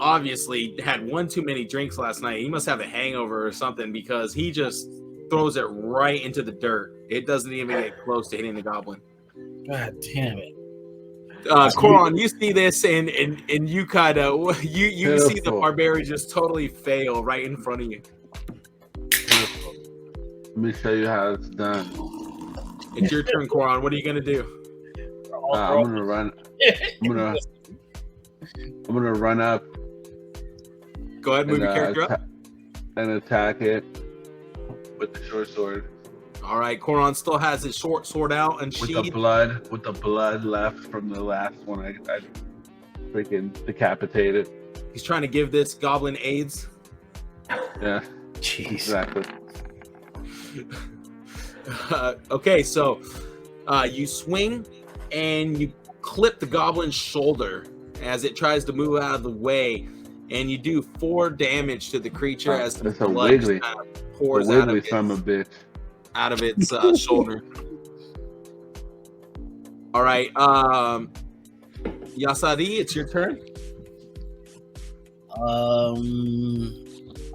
obviously had one too many drinks last night. He must have a hangover or something, because he just throws it right into the dirt. It doesn't even get close to hitting the goblin. God damn it. Koron, you see this, and you kind of you see the barbarian just totally fail right in front of you. Let me show you how it's done. It's your turn, Koron. What are you gonna do? I'm gonna run. I'm gonna run up. Go ahead, move your character up and attack it with the short sword. All right, Koron still has his short sword out and with sheathed. the blood left from the last one. I freaking decapitated. He's trying to give this goblin AIDS. Yeah, Jeez. Exactly. Okay, so you swing and you clip the goblin's shoulder as it tries to move out of the way, and you do 4 damage to the creature as the blood just kind of pours out of its shoulder. All right, Yasaadi, it's your turn. I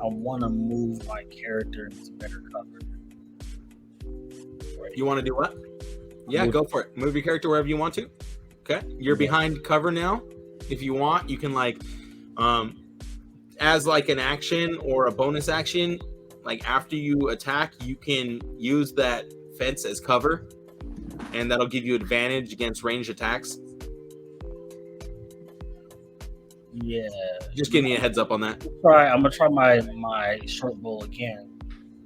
want to move my character into better cover. You want to do what? Yeah, go for it. Move your character wherever you want to. Okay, you're behind cover now. If you want, you can as like an action or a bonus action, like after you attack, you can use that fence as cover, and that'll give you advantage against ranged attacks. Yeah. Just giving you a heads up on that. I'm gonna try my short bow again,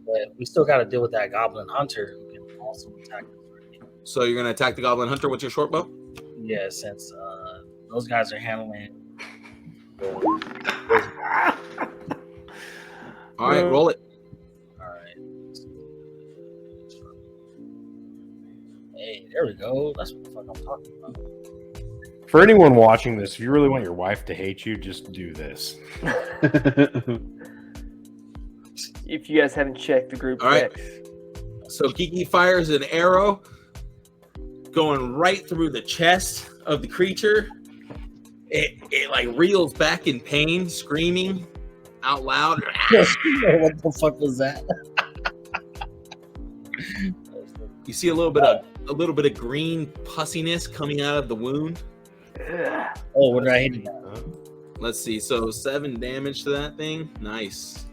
but we still got to deal with that goblin hunter who can also attack us. So you're gonna attack the goblin hunter with your short bow? Yeah, since those guys are handling All right, roll it. All right. Hey, there we go. That's what the fuck I'm talking about. For anyone watching this, if you really want your wife to hate you, just do this. If you guys haven't checked the group All right. text. So Kiki fires an arrow going right through the chest of the creature. It like reels back in pain, screaming out loud. What the fuck was that? You see a little bit of green pussiness coming out of the wound. Oh, what did I hit? Let's see. So 7 damage to that thing. Nice.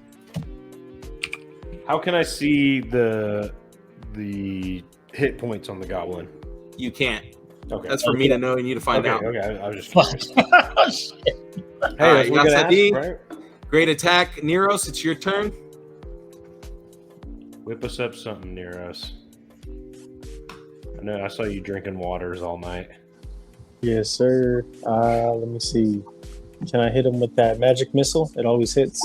How can I see the hit points on the goblin? You can't. Okay, That's for me to know and you to find out. Okay, I was just curious. Oh, shit. Hey, All that's right, what we gotta Yasaadi. ask, right? Great attack, Neros. It's your turn. Whip us up something, Neros. I know I saw you drinking waters all night. Yes, sir. Let me see. Can I hit him with that magic missile? It always hits.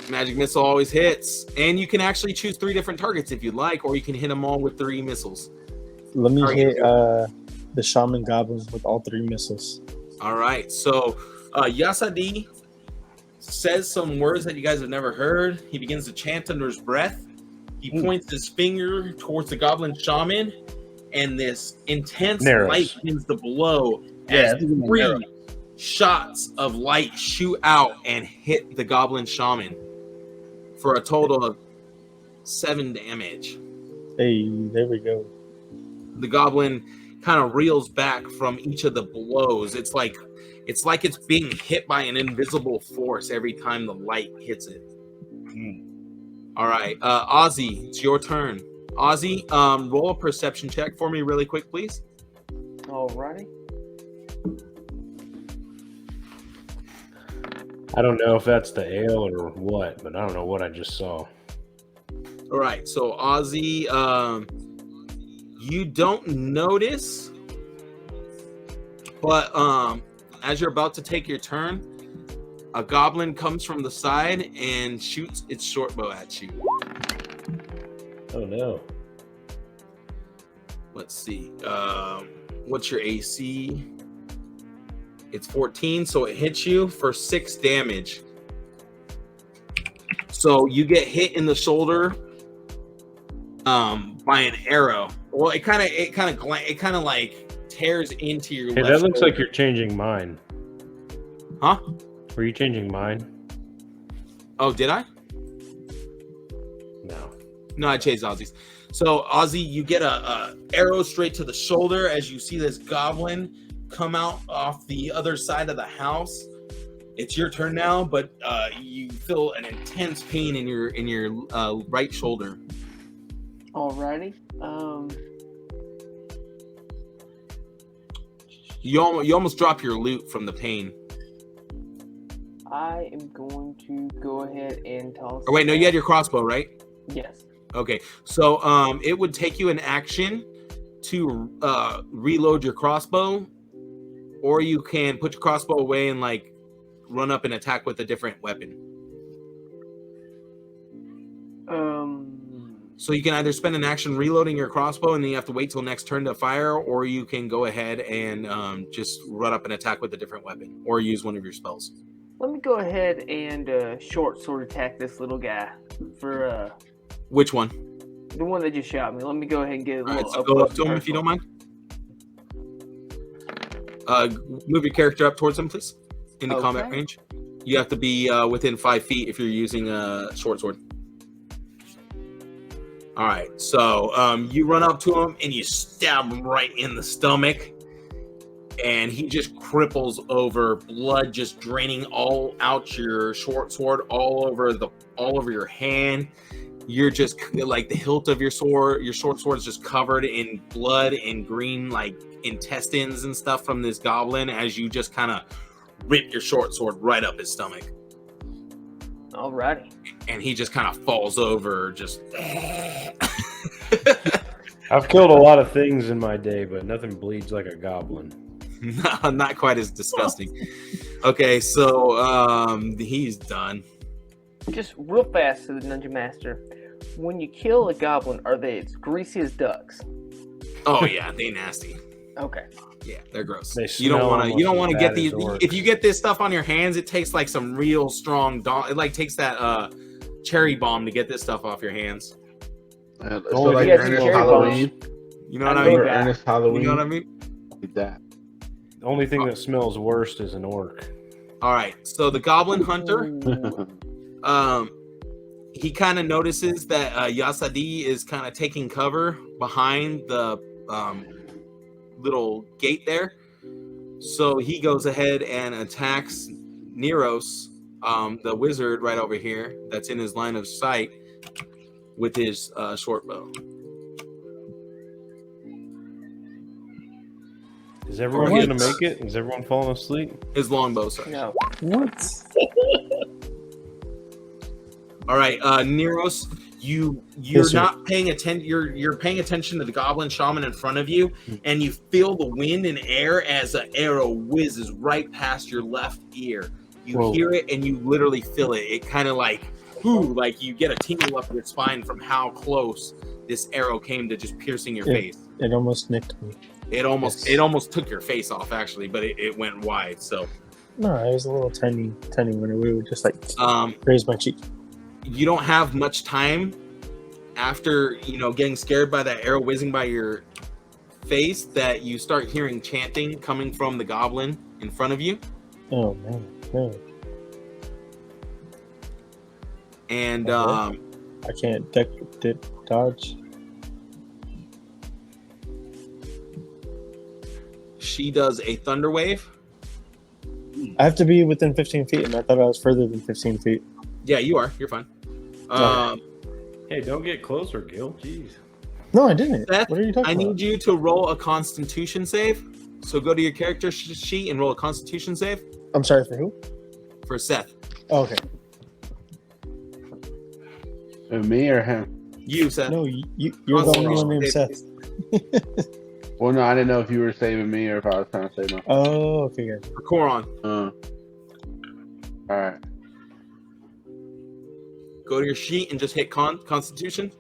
Magic missile always hits, and you can actually choose 3 different targets if you'd like, or you can hit them all with 3 missiles. Let me Target. hit the shaman goblin with all 3 missiles. All right, so Yasaadi says some words that you guys have never heard. He begins to chant under his breath. He points his finger towards the goblin shaman, and this intense Neros. light begins to blow Yeah, as I think it's 3 Neros. shots of light shoot out and hit the goblin shaman for a total of 7 damage. Hey, there we go. The goblin kind of reels back from each of the blows. It's like it's being hit by an invisible force every time the light hits it. All right, Ozzy, it's your turn. Ozzy, roll a perception check for me really quick, please. Alrighty. I don't know if that's the ale or what, but I don't know what I just saw. All right, so Ozzy, you don't notice, but as you're about to take your turn, a goblin comes from the side and shoots its short bow at you. Oh no. Let's see. What's your AC? It's 14, so it hits you for 6 damage. So you get hit in the shoulder by an arrow. Well, it kind of like tears into your Hey, left that looks shoulder. like you're changing mine. Huh? Were you changing mine? Oh, did I? No, I changed Ozzy's. So Ozzy, you get a arrow straight to the shoulder as you see this goblin come out off the other side of the house. It's your turn now, but you feel an intense pain in your right shoulder. Alrighty. You almost drop your loot from the pain. I am going to go ahead and toss. Or wait, no, you had your crossbow, right? Yes. Okay, so it would take you an action to reload your crossbow, or you can put your crossbow away and like run up and attack with a different weapon. So you can either spend an action reloading your crossbow and then you have to wait till next turn to fire, or you can go ahead and just run up and attack with a different weapon, or use one of your spells. Let me go ahead and short sword attack this little guy for Which one? the one that just shot me. Let me go ahead and get a All little right, so go up to him if you don't mind. Move your character up towards him, please, in the combat range. You have to be within 5 feet if you're using a short sword. All right, so you run up to him and you stab him right in the stomach, and he just cripples over, blood just draining all out your short sword, all over your hand. You're just like the hilt of your sword. Your short sword is just covered in blood and green like intestines and stuff from this goblin as you just kind of rip your short sword right up his stomach. Alrighty. And he just kind of falls over, just. I've killed a lot of things in my day, but nothing bleeds like a goblin. No, not quite as disgusting. Okay, so he's done. Just real fast to the Dungeon Master. When you kill a goblin, are they as greasy as ducks? Oh yeah, they nasty. Okay. Yeah, they're gross. They You don't want to. You don't want to get these. orcs. If you get this stuff on your hands, it takes like some real strong. It like takes that cherry bomb to get this stuff off your hands. So Oh, like yeah, Ernest cherry Halloween. You know what I I know mean? that. Ernest Halloween. You know what I mean? Like that. The only thing that smells worst is an orc. All right. So the goblin hunter, Ooh. he kind of notices that Yasaadi is kind of taking cover behind the little gate there. So he goes ahead and attacks Neros, the wizard right over here that's in his line of sight with his short bow. Is everyone What? going to make it? Is everyone falling asleep? His longbow, sorry. No. What? All right, Neros, you're Yes, sir. not paying attention. You're paying attention to the goblin shaman in front of you, and you feel the wind and air as an arrow whizzes right past your left ear. You Whoa. hear it, and you literally feel it. It kind of like, whoo, like you get a tingle up your spine from how close this arrow came to just piercing your Yeah. face. It almost nicked me. It almost Yes. took your face off actually, but it went wide. So No, it was a little tiny when it would just like raise my cheek. you don't have much time after getting scared by that arrow whizzing by your face that you start hearing chanting coming from the goblin in front of you, Oh man, no. and Okay. I can't dodge. she does a thunder wave. I have to be within 15 feet, and I thought I was further than 15 feet. Yeah, you are. You're fine. Hey, don't get closer, Gil. Jeez. No, I didn't. Seth, What are you talking I about? need you to roll a Constitution save. So go to your character sheet and roll a Constitution save I'm sorry, for who? for Seth. Oh, okay. Me or him? You, Seth. No, you're the only one named Seth. Well, no, I didn't know if you were saving me or if I was trying to save myself. Oh, okay, good. For Koron. All right. Go to your sheet and just hit Constitution.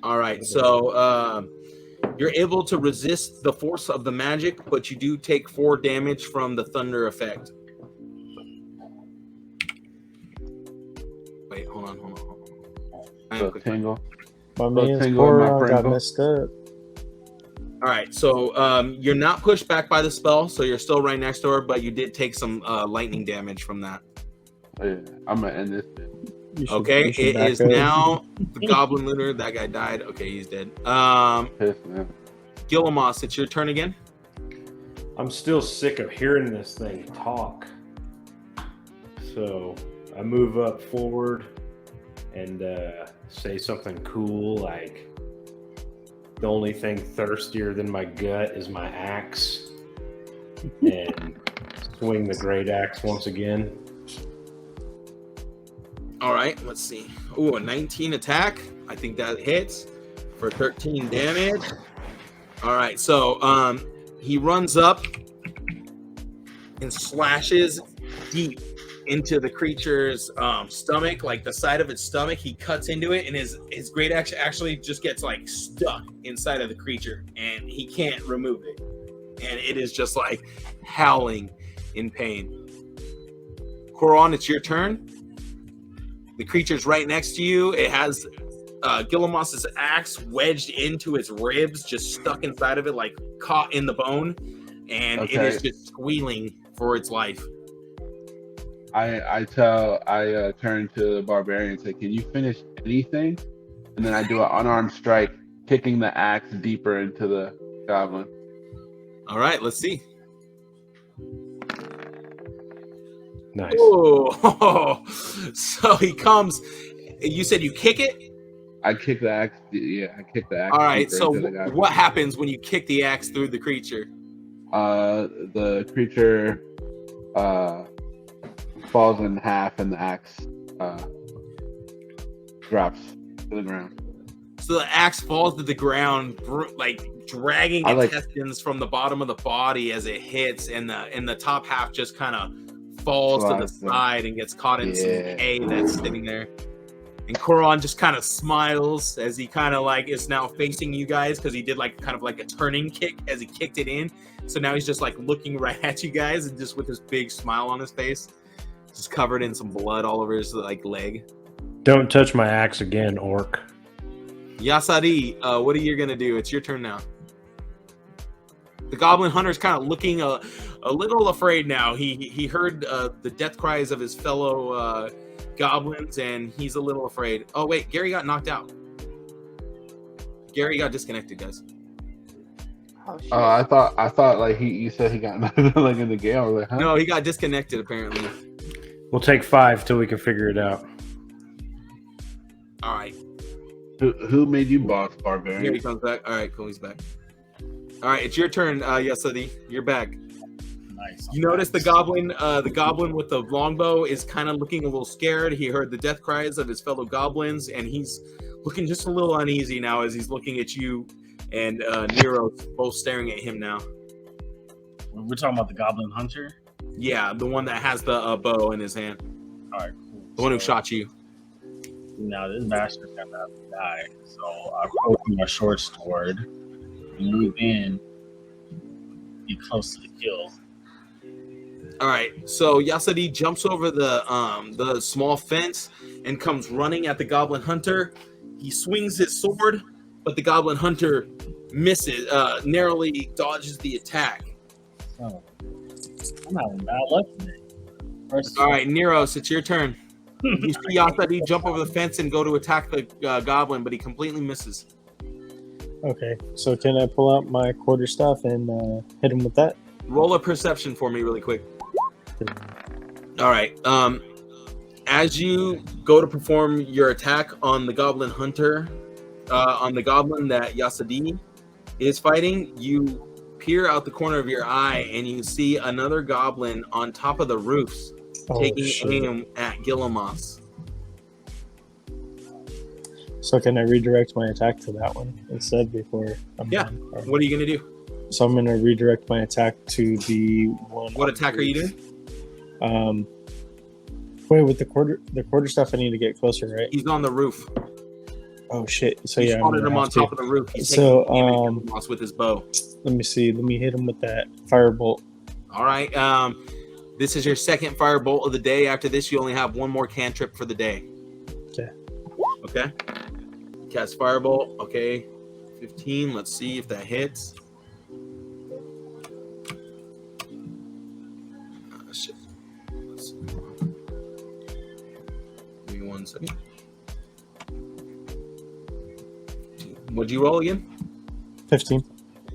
All right, so you're able to resist the force of the magic, but you do take 4 damage from the thunder effect. Wait, hold on. So tingle. My man's tingle in my Koron got Pringle. messed up. All right, so you're not pushed back by the spell, so you're still right next to her, but you did take some lightning damage from that. Yeah, I'm gonna end this. You should- Okay, you should it back is up. now the Goblin Looter. That guy died. Okay, he's dead. Pissed, man. Gillomas, it's your turn again. I'm still sick of hearing this thing talk. So I move up forward and say something cool like, the only thing thirstier than my gut is my axe. And swing the great axe once again. All right, let's see. Ooh, a 19 attack. I think that hits for 13 damage. All right, so he runs up and slashes deep into the creature's stomach, like the side of its stomach. He cuts into it, and his great axe actually just gets like stuck inside of the creature, and he can't remove it. And it is just like howling in pain. Koron, it's your turn. The creature's right next to you. It has Gillomas' axe wedged into its ribs, just stuck inside of it, like caught in the bone, and it is just squealing for its life. I turn to the barbarian and say, "Can you finish anything?" And then I do an unarmed strike, kicking the axe deeper into the goblin. All right, let's see. Nice. Oh, so he comes. You said you kick it? I kick the axe. Yeah, I kick the axe. All right, deeper so into the goblin. what happens when you kick the axe through the creature? The creature falls in half, and the axe drops to the ground. So the axe falls to the ground, like dragging intestines from the bottom of the body as it hits, and the top half just kind of falls to the side and gets caught in some hay that's sitting there. And Koron just kind of smiles as he kind of like is now facing you guys because he did like kind of like a turning kick as he kicked it in. So now he's just like looking right at you guys and just with this big smile on his face, just covered in some blood all over his like leg. Don't touch my axe again, orc. Yasaadi, what are you gonna do? It's your turn now. The Goblin Hunter's kind of looking a little afraid now. He heard the death cries of his fellow goblins, and he's a little afraid. Oh wait, Gary got knocked out. Gary got disconnected, guys. Oh, shit. I thought like you said he got like in the game. I was like, huh? No, he got disconnected apparently. We'll take 5 till we can figure it out. All right. Who made you boss, Barbarian? Here he comes back. All right, cool. He's back. All right, it's your turn, Yasaadi. You're back. Nice. You notice the goblin with the longbow is kind of looking a little scared. He heard the death cries of his fellow goblins, and he's looking just a little uneasy now as he's looking at you and Neros both staring at him now. We're talking about the Goblin Hunter? Yeah, the one that has the bow in his hand. All right, cool. The one who shot you. Now, this bastard's gonna die. So I pull my short sword, move in, be close to the kill. All right, so Yasaadi jumps over the small fence and comes running at the Goblin Hunter. He swings his sword, but the Goblin Hunter misses, narrowly dodges the attack. So, I'm having bad luck today. All right, Neros, it's your turn. You see Yasaadi jump over the fence and go to attack the goblin, but he completely misses. Okay, so can I pull out my quarterstaff and hit him with that? Roll a perception for me really quick. All right. As you go to perform your attack on the Goblin Hunter, on the goblin that Yasaadi is fighting, you peer out the corner of your eye and you see another goblin on top of the roofs taking aim at Gillomas. So can I redirect my attack to that one instead before I'm done? What are you going to do? So I'm going to redirect my attack to the one. What attack are you doing? Wait, with the quarterstaff, I need to get closer, right? He's on the roof. Oh shit! So You yeah, spotted him on top of the roof. He's so taking aim at Gillomas with his bow. let me see. Let me hit him with that firebolt. All right. This is your second firebolt of the day. After this, you only have one more cantrip for the day. Okay. Cast firebolt. Okay. 15. Let's see if that hits. Shit. Let's see. Give me 1 second. What'd you roll again? 15.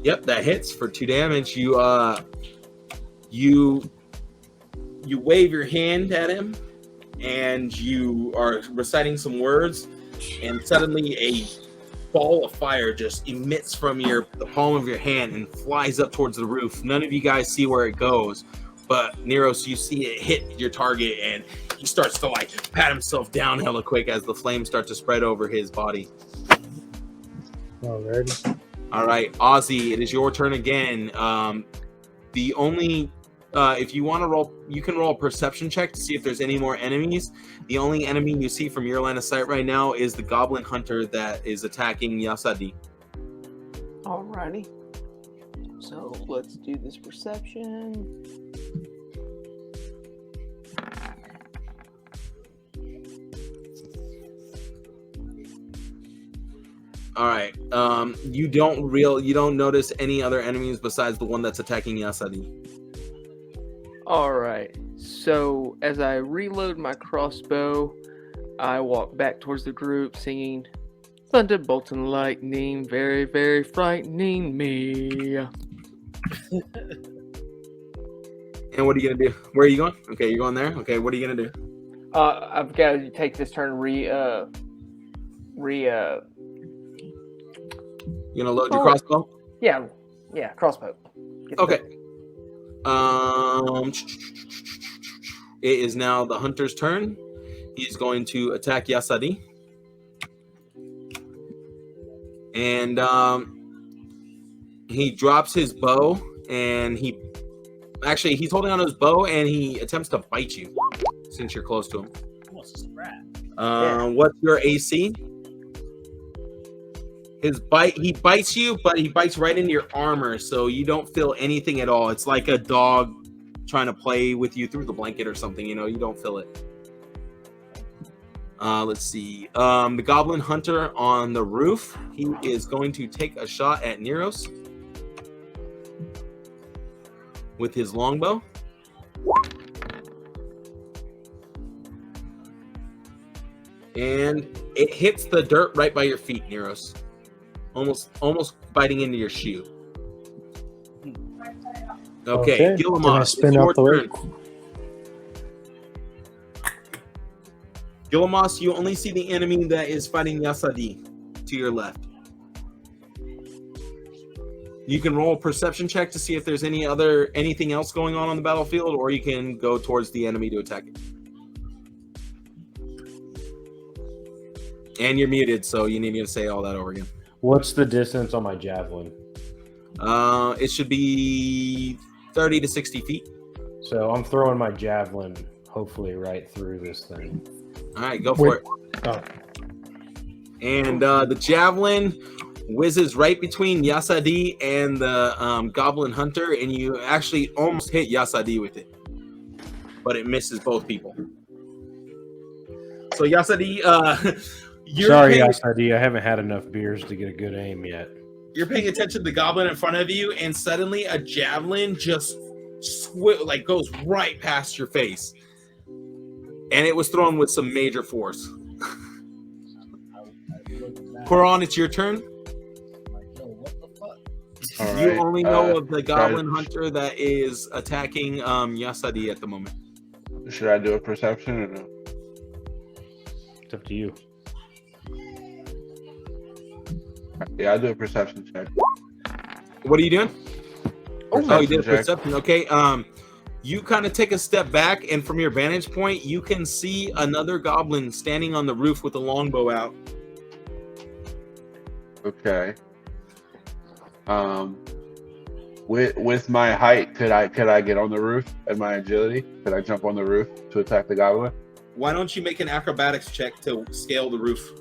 Yep, that hits for 2 damage. You wave your hand at him, and you are reciting some words, and suddenly a ball of fire just emits from the palm of your hand and flies up towards the roof. None of you guys see where it goes, but Neros, you see it hit your target, and he starts to like pat himself down hella quick as the flames start to spread over his body. Alrighty. All right, Ozzy, it is your turn again. The only if you want to roll, you can roll a perception check to see if there's any more enemies. The only enemy you see from your line of sight right now is the Goblin Hunter that is attacking Yasaadi. Alrighty. So let's do this perception. All right. You don't notice any other enemies besides the one that's attacking Yasaadi. Alright. So as I reload my crossbow, I walk back towards the group singing Thunderbolt and lightning, very, very frightening me. And what are you gonna do? Where are you going? Okay, you're going there. Okay, what are you gonna do? I've got to take this turn You gonna load your crossbow? Yeah, crossbow. Okay. It is now the hunter's turn. He's going to attack Yasaadi. And he drops his bow, and he's holding on to his bow, and he attempts to bite you since you're close to him. What's a scrap? What's your AC? He bites you, but he bites right into your armor, so you don't feel anything at all. It's like a dog trying to play with you through the blanket or something. You don't feel it. Let's see. The Goblin Hunter on the roof. He is going to take a shot at Neros with his longbow. And it hits the dirt right by your feet, Neros. Almost biting into your shoe. Okay, Gillomas, it's your turn. Gillomas, you only see the enemy that is fighting Yasaadi to your left. You can roll a perception check to see if there's anything else going on the battlefield, or you can go towards the enemy to attack it. And you're muted, so you need me to say all that over again. What's the distance on my javelin? It should be 30 to 60 feet. So I'm throwing my javelin, hopefully, right through this thing. All right, go for it. Oh. And the javelin whizzes right between Yasaadi and the Goblin Hunter, and you actually almost hit Yasaadi with it, but it misses both people. So Yasaadi, sorry, Yasaadi, I haven't had enough beers to get a good aim yet. You're paying attention to the goblin in front of you, and suddenly a javelin just goes right past your face, and it was thrown with some major force. Koron, it's your turn. All You right, only know of the Goblin Hunter that is attacking Yasaadi at the moment. Should I do a perception or no? It's up to you. Yeah, I'll do a perception check. What are you doing? Oh, you did a check. perception. Okay. You kind of take a step back, and from your vantage point, you can see another goblin standing on the roof with a longbow out. Okay. With my height, could I get on the roof and my agility? Could I jump on the roof to attack the goblin? Why don't you make an acrobatics check to scale the roof?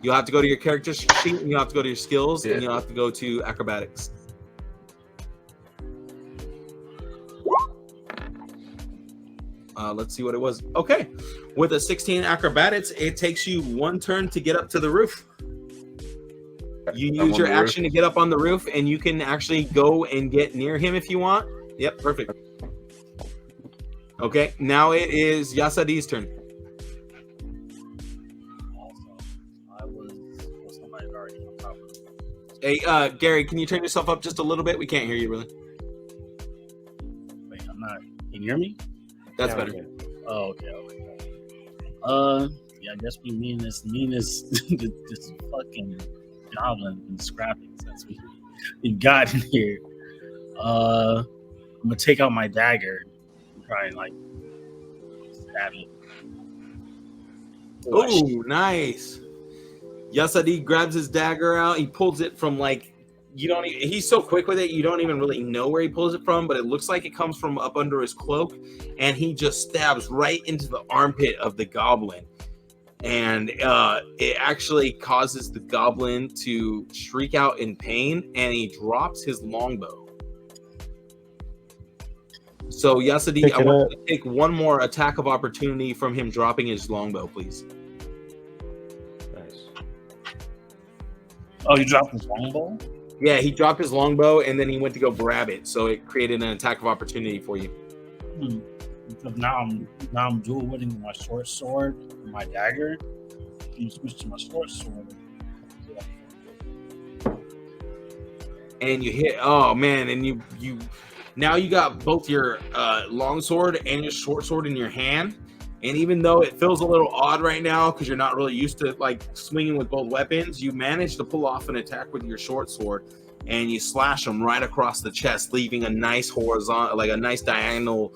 You'll have to go to your character sheet, and you'll have to go to your skills, and you'll have to go to acrobatics. Let's see what it was. Okay. With a 16 acrobatics, it takes you one turn to get up to the roof. You use your action to get up on the roof, and you can actually go and get near him if you want. Yep, perfect. Okay, now it is Yasaadi's turn. Somebody already on top of me. Hey, Gary, can you turn yourself up just a little bit? We can't hear you really. Wait, I'm not. Can you hear me? That's better. Oh, okay. Yeah, I guess me and this fucking goblin been scrapping since we got in here. I'm gonna take out my dagger and try and like stab it. Oh, nice. Yasaadi grabs his dagger out. He pulls it from he's so quick with it, you don't even really know where he pulls it from, but it looks like it comes from up under his cloak, and he just stabs right into the armpit of the goblin. And it actually causes the goblin to shriek out in pain, and he drops his longbow. So Yasaadi, I want you to take one more attack of opportunity from him dropping his longbow, please. Nice. Oh, you dropped his longbow? Yeah, he dropped his longbow, and then he went to go grab it, so it created an attack of opportunity for you. Because now I'm dual wielding with my short sword and my dagger. You switch to my short sword. And you hit. Oh man! And you now you got both your long sword and your short sword in your hand. And even though it feels a little odd right now because you're not really used to like swinging with both weapons, you manage to pull off an attack with your short sword, and you slash him right across the chest, leaving a nice horizontal, like a nice diagonal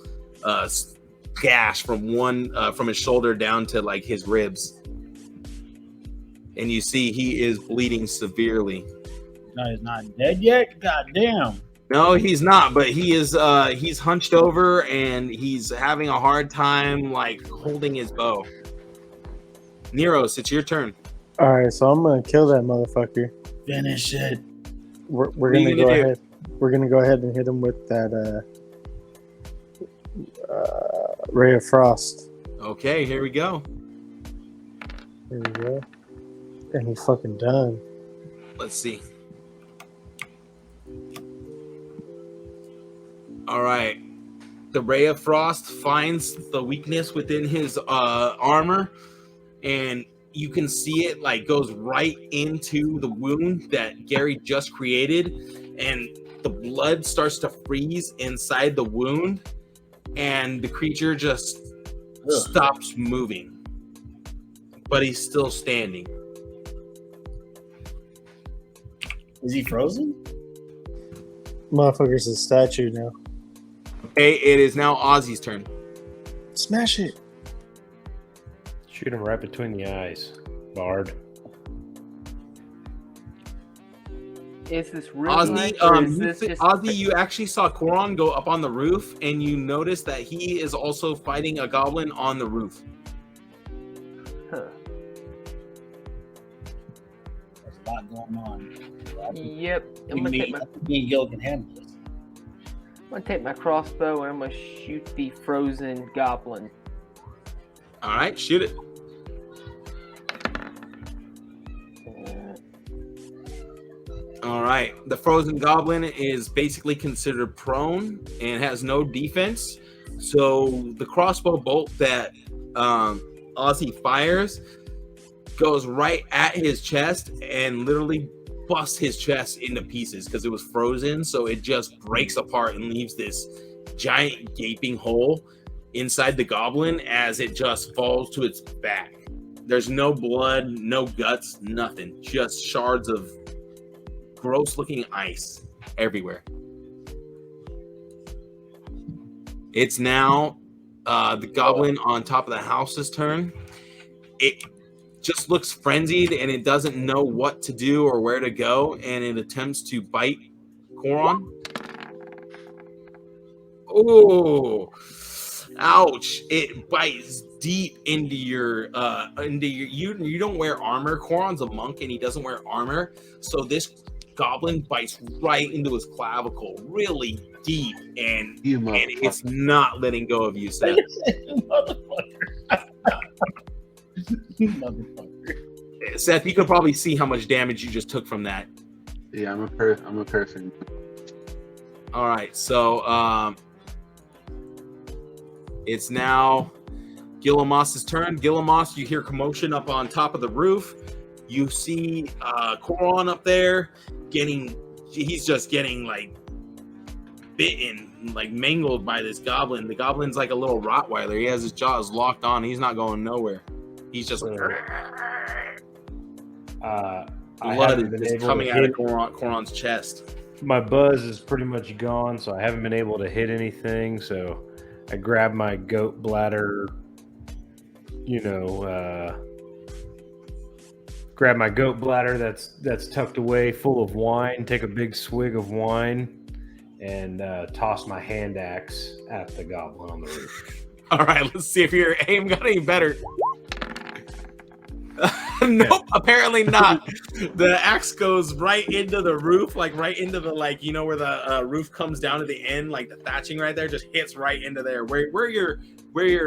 gash from his shoulder down to like his ribs. and you see he is bleeding severely. No, he's not dead yet. God damn. No, he's not, but he is he's hunched over and he's having a hard time like holding his bow. Neros, it's your turn. All right, so I'm gonna kill that motherfucker. Finish it. We're What are you gonna gonna go do? ahead. We're gonna go ahead and hit him with that ray of frost. Okay, here we go. There we go. And he's fucking done. Let's see. All right. The ray of frost finds the weakness within his armor, and you can see it like goes right into the wound that Gary just created, and the blood starts to freeze inside the wound, and the creature just stops moving, but he's still standing. Is he frozen? Motherfucker's a statue now. Okay, it is now Ozzy's turn. Smash it. Shoot him right between the eyes, Bard. Is this real Ozzy, life, or is this just Ozzy, you actually saw Koron go up on the roof, and you noticed that he is also fighting a goblin on the roof. Huh. There's a lot going on. Yep. I'm Me and Gil can handle this. gonna take my crossbow and I'm gonna shoot the frozen goblin. All right, shoot it. All right, the frozen goblin is basically considered prone and has no defense. So the crossbow bolt that Ozzy fires goes right at his chest and literally busts his chest into pieces because it was frozen. So it just breaks apart and leaves this giant gaping hole inside the goblin as it just falls to its back. There's no blood, no guts, nothing. Just shards of gross looking ice everywhere. It's now the goblin on top of the house's turn. It just looks frenzied and it doesn't know what to do or where to go, and it attempts to bite Koron. Oh, ouch. It bites deep into your you don't wear armor. Koron's a monk and he doesn't wear armor, so this goblin bites right into his clavicle really deep, and it's not letting go of you, Seth. Motherfucker. Seth, you could probably see how much damage you just took from that. Yeah, I'm a person. All right, so it's now Gillomas' turn. Gillomas, you hear commotion up on top of the roof. You see Koron up there he's just getting like bitten, like mangled by this goblin. The goblin's like a little Rottweiler. He has his jaws locked on. He's not going nowhere. He's just blood is coming out of Koron's chest. My buzz is pretty much gone, so I haven't been able to hit anything. So I grab my goat bladder, grab my goat bladder that's tucked away, full of wine, take a big swig of wine, and toss my hand axe at the goblin on the roof. All right, let's see if your aim got any better. Nope, apparently not. The axe goes right into the roof, like right into the where the roof comes down to the end, like the thatching right there, just hits right into there, where your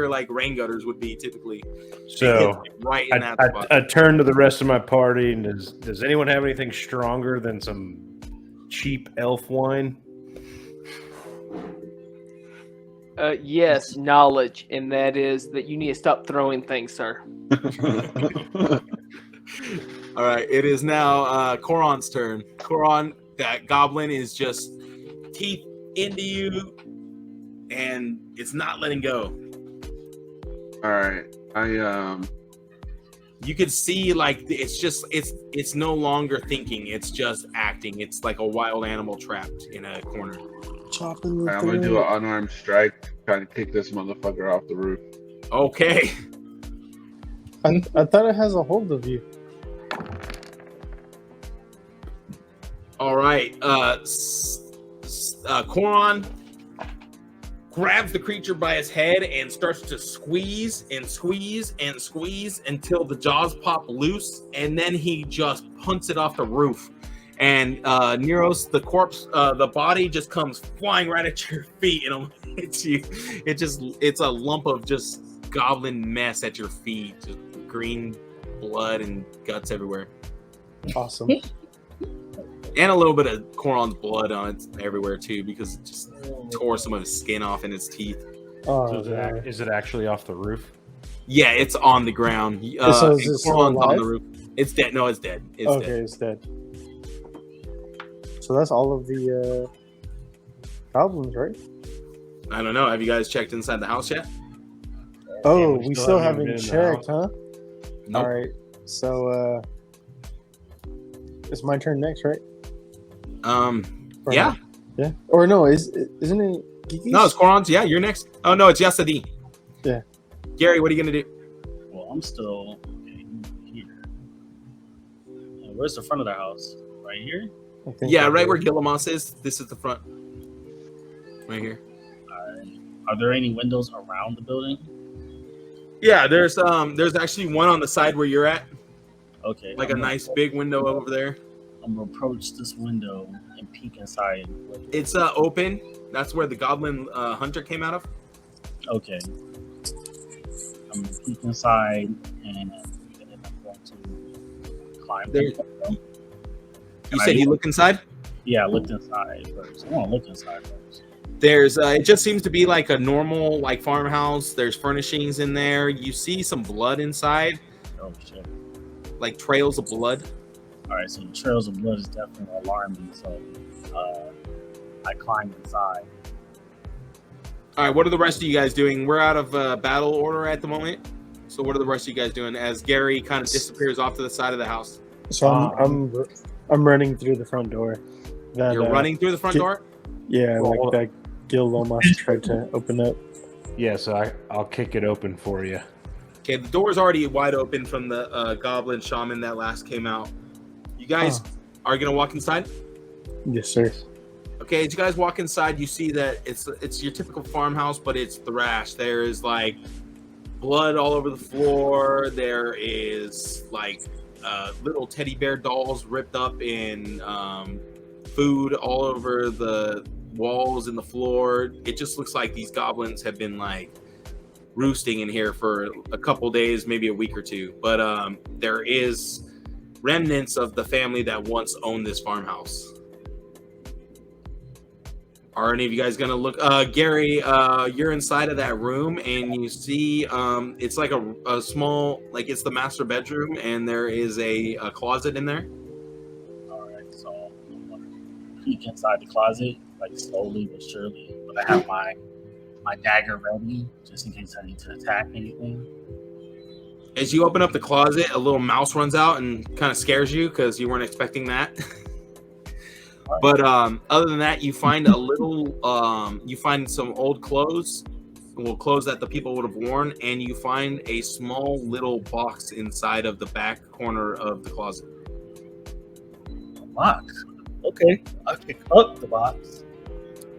like rain gutters would be typically. So right in that spot. I turn to the rest of my party, and does anyone have anything stronger than some cheap elf wine? Yes, knowledge, and that is that you need to stop throwing things, sir. All right, it is now Koron's turn. Koron, that goblin is just teeth into you, and it's not letting go. All right, You could see like it's no longer thinking; it's just acting. It's like a wild animal trapped in a corner. Chopping the I'm gonna do an unarmed strike, trying to kick this motherfucker off the roof. Okay. I thought it has a hold of you. All right. Koron grabs the creature by his head and starts to squeeze and squeeze and squeeze until the jaws pop loose, and then he just punts it off the roof. And Neros, the corpse, the body just comes flying right at your feet and hits you. It's a lump of just goblin mess at your feet, just green blood and guts everywhere, Awesome. and a little bit of Koron's blood on it everywhere too, because it just tore some of his skin off in its teeth. Oh, So is it actually off the roof? Yeah, it's on the ground. So is it still Koron's on alive? the roof. It's dead. No, it's dead. It's okay, dead. it's dead. So that's all of the goblins, right? I don't know. Have you guys checked inside the house yet? Oh, we we still still haven't haven't been in the checked, huh? Nope. All right. So it's my turn next, right? Or Yeah. not? Yeah. Or no? Isn't it Geeky's? No, it's Koron's. Yeah, you're next. Oh no, it's Yasaadi. Yeah. Gary, what are you gonna do? Well, I'm still here. Where's the front of the house? Right here? I think Yeah, I right did. where Gillomas is. This is the front. Right here. Alright. Are there any windows around the building? Yeah, there's actually one on the side where you're at, Okay. like a I'm gonna- nice big window over there. I'm gonna approach this window and peek inside. It's open. That's where the goblin hunter came out of. Okay. I'm gonna peek inside and then I'm going to climb. There- the window. You said you look inside? Yeah, I looked inside first. I want to look inside first. There's it just seems to be like a normal like farmhouse. There's furnishings in there. You see some blood inside, Oh shit. like trails of blood. All right, so the trails of blood is definitely alarming. So I climb inside. All right, what are the rest of you guys doing? We're out of battle order at the moment. So what are the rest of you guys doing as Gary kind of disappears off to the side of the house? So I'm running through the front door. That, You're running through the front Gi- door? Yeah, Well, like that Gillomas tried to open up. Yeah, so I'll kick it open for you. Okay, the door is already wide open from the goblin shaman that last came out. You guys are going to walk inside? Yes, sir. Okay, as you guys walk inside, you see that it's your typical farmhouse, but it's thrashed. There is like blood all over the floor. There is like little teddy bear dolls ripped up in food all over the walls and the floor. It just looks like these goblins have been like roosting in here for a couple days, maybe a week or two. But there is remnants of the family that once owned this farmhouse. Are any of you guys gonna look? Gary, you're inside of that room and you see it's like a small, like it's the master bedroom, and there is a closet in there. All right, so I'm gonna peek inside the closet, like slowly but surely. But I have my dagger ready just in case I need to attack anything. As you open up the closet, a little mouse runs out and kind of scares you because you weren't expecting that. But other than that, you find a little, you find some old clothes, clothes that the people would have worn, and you find a small little box inside of the back corner of the closet. A box. Okay, I pick up the box,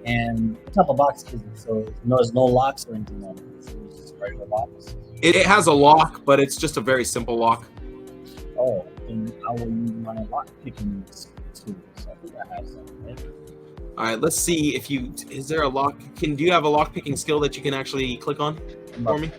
and what type of box is it? So there's no locks or anything on it. So it's just a regular box. It has a lock, but it's just a very simple lock. Oh, then I will use my lock picking tool. So I think I have something. Right? All right, let's see if you, is there a lock? Do you have a lock picking skill that you can actually click on for me?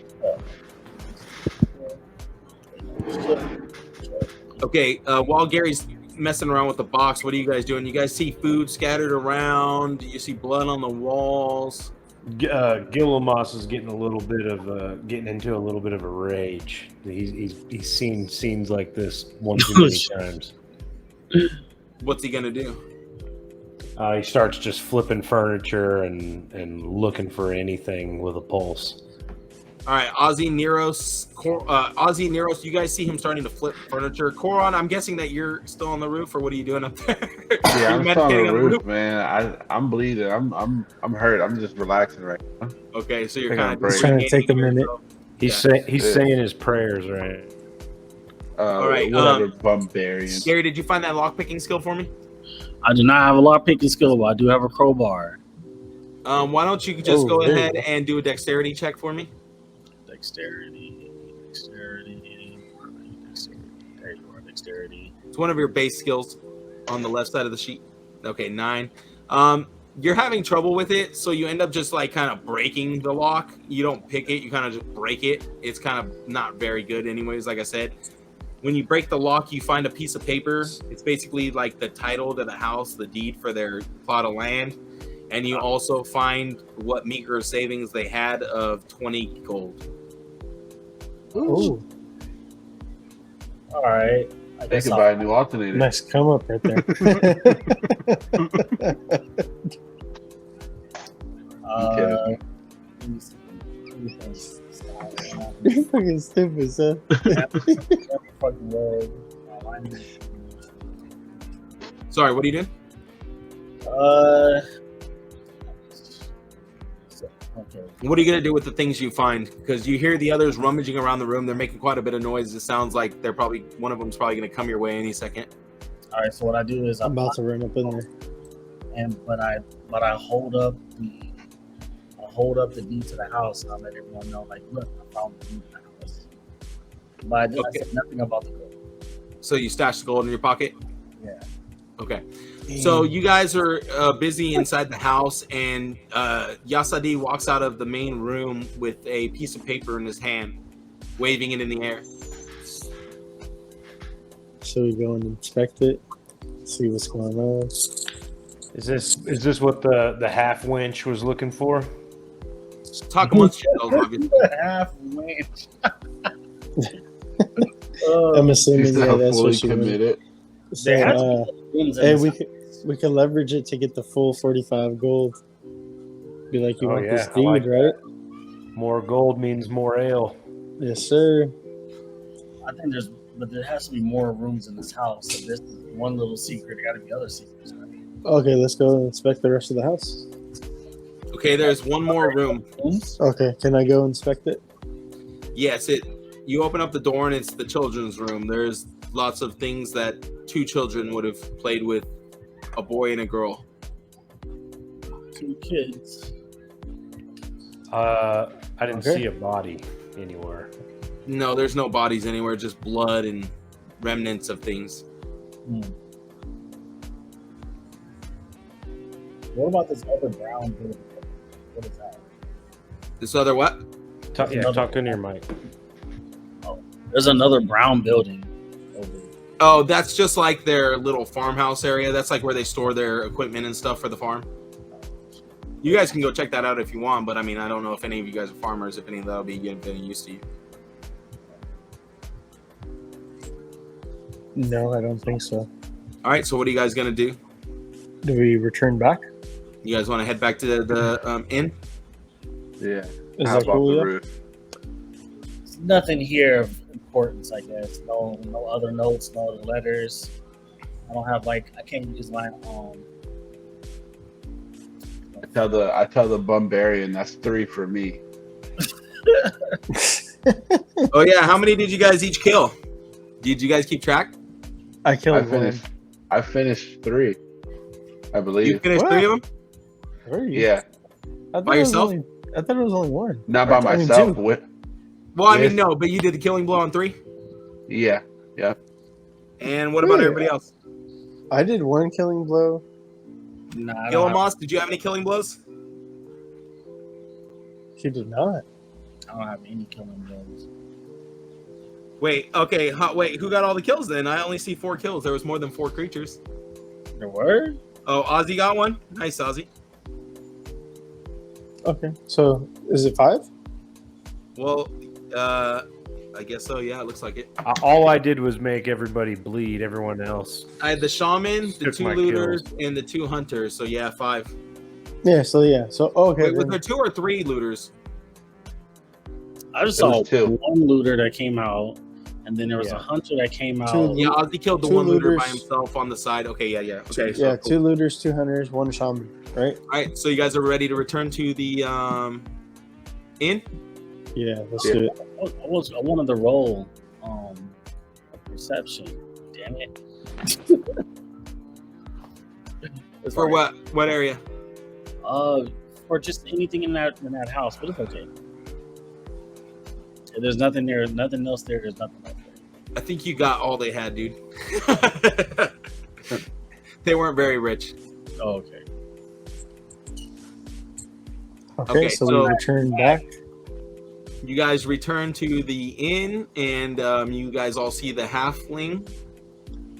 Okay, while Gary's messing around with the box, what are you guys doing? You guys see food scattered around? You see blood on the walls? Gillomas is getting into a little bit of a rage. He's seen scenes like this one too many times. What's he gonna do? He starts just flipping furniture and looking for anything with a pulse. All right, Ozzy Neros, you guys see him starting to flip furniture. Koron, I'm guessing that you're still on the roof, or what are you doing up there? Yeah, You're I'm still on meditating the roof, man. I'm bleeding. I'm hurt. I'm just relaxing right now. Okay, so you're Take kind a of break. Trying to take a minute. He's saying his prayers, right? All right, Whatever, Barbarian. Gary, did you find that lockpicking skill for me? I do not have a lock picking skill, but I do have a crowbar. Why don't you just Oh, go there you ahead go. and do a dexterity check for me? Dexterity. There you are, dexterity. It's one of your base skills on the left side of the sheet. Okay, 9. You're having trouble with it, so you end up just like kind of breaking the lock. You don't pick it, you kind of just break it. It's kind of not very good anyways, like I said. When you break the lock, you find a piece of paper. It's basically like the title to the house, the deed for their plot of land. And you also find what meager savings they had of 20 gold. Ooh, All right. I They guess could I'll- buy a new alternator. nice come up right there. let me see. You're fucking stupid, son. Fucking roll. I need- Sorry, what are you doing? Okay. What are you going to do with the things you find? Because you hear the others rummaging around the room. They're making quite a bit of noise. It sounds like they're probably, one of them's probably going to come your way any second. All right. So what I do is I'm about to run up in there. but I hold up the deed to the house and I let everyone know, like, look, I found the deed to the house. But I said nothing about the gold. So you stash the gold in your pocket? Yeah. Okay. So you guys are busy inside the house, and Yasaadi walks out of the main room with a piece of paper in his hand, waving it in the air. So we go and inspect it, see what's going on. Is this what the half winch was looking for? Talk amongst yourselves, obviously. Half winch. I'm assuming He's yeah, not that's fully what you meant. committed. So, There has to be rooms in hey, this we can leverage it to get the full 45 gold. Be like, you Oh, want yeah, this I deed, like right? More gold means more ale. Yes, sir. I think but there has to be more rooms in this house. So this is one little secret. There got to be other secrets. Right? Okay, let's go and inspect the rest of the house. Okay, there's one more room. Rooms? Okay, can I go inspect it? Yes, you open up the door and it's the children's room. There's lots of things that 2 children would have played with, a boy and a girl. 2 kids. I didn't Okay. see a body anywhere. No, there's no bodies anywhere, just blood and remnants of things. What about this other brown building? What is that? This other what? Talk to your mic. There's another brown building over there. Oh, that's just like their little farmhouse area. That's like where they store their equipment and stuff for the farm. You guys can go check that out if you want, but I mean, I don't know if any of you guys are farmers, if any of that will be getting used to you. No, I don't think so. All right, so what are you guys going to do? Do we return back? You guys want to head back to the inn? Yeah. Is How that about cool? the Yeah? roof? There's nothing here of importance, I guess. No other notes, no other letters. I don't have I can't use my I tell the Barbarian that's 3 for me. Oh yeah, how many did you guys each kill? Did you guys keep track? I killed I finished 3, I believe. You finished What? 3 of them? one. Where are you? Yeah, I thought By it was yourself? I thought it was only one. not by I mean, myself. two. Well, I Yes. mean, no, but you did the killing blow on 3. Yeah, And what about Really? everybody else? I did one killing blow. Nah, I don't have, Gillomas, did you have any killing blows? He did not. I don't have any killing blows. Wait, okay, wait, who got all the kills then? I only see 4 kills. There was more than 4 creatures. There were? Oh, Ozzy got one. Nice, Ozzy. Okay, so is it 5? Well, I guess so. Yeah, it looks like it. All I did was make everybody bleed. Everyone else. I had the shaman, the Took 2 my looters, kills. and the 2 hunters. So yeah, 5. Yeah. So okay. Wait, was then- there 2 or 3 looters? I just There saw was 2. one looter that came out, and then there was Yeah. a hunter that came out. Two. Yeah, Ozzy killed the 2 one looter by looters. himself on the side. Okay, yeah. Okay, so Yeah, cool. 2 looters, 2 hunters, 1 shaman. Right? All right, so you guys are ready to return to the inn? Yeah. Let's Yeah. do it. I wanted to roll perception. Damn it. It's For all right. what area? Or just anything in that house, but it's okay. If there's nothing there, nothing else there. There's nothing else there. I think you got all they had, dude. They weren't very rich. Oh, okay. Okay, so we return back. You guys return to the inn, and you guys all see the halfling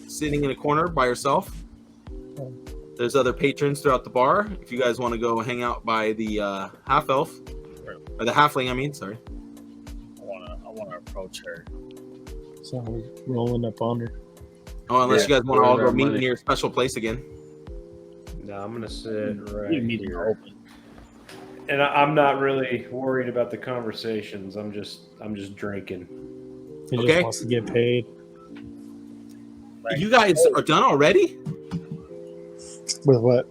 sitting in a corner by herself. There's other patrons throughout the bar. If you guys want to go hang out by the half elf or the halfling, I mean, sorry. I wanna approach her. So we're rolling up on her. Oh, unless you guys want to all go where's our meet in money? your special place again. No, I'm gonna sit right You meet her here. open. And I'm not really worried about the conversations. I'm just drinking. He Okay. just wants to get paid. You guys are done already? With what?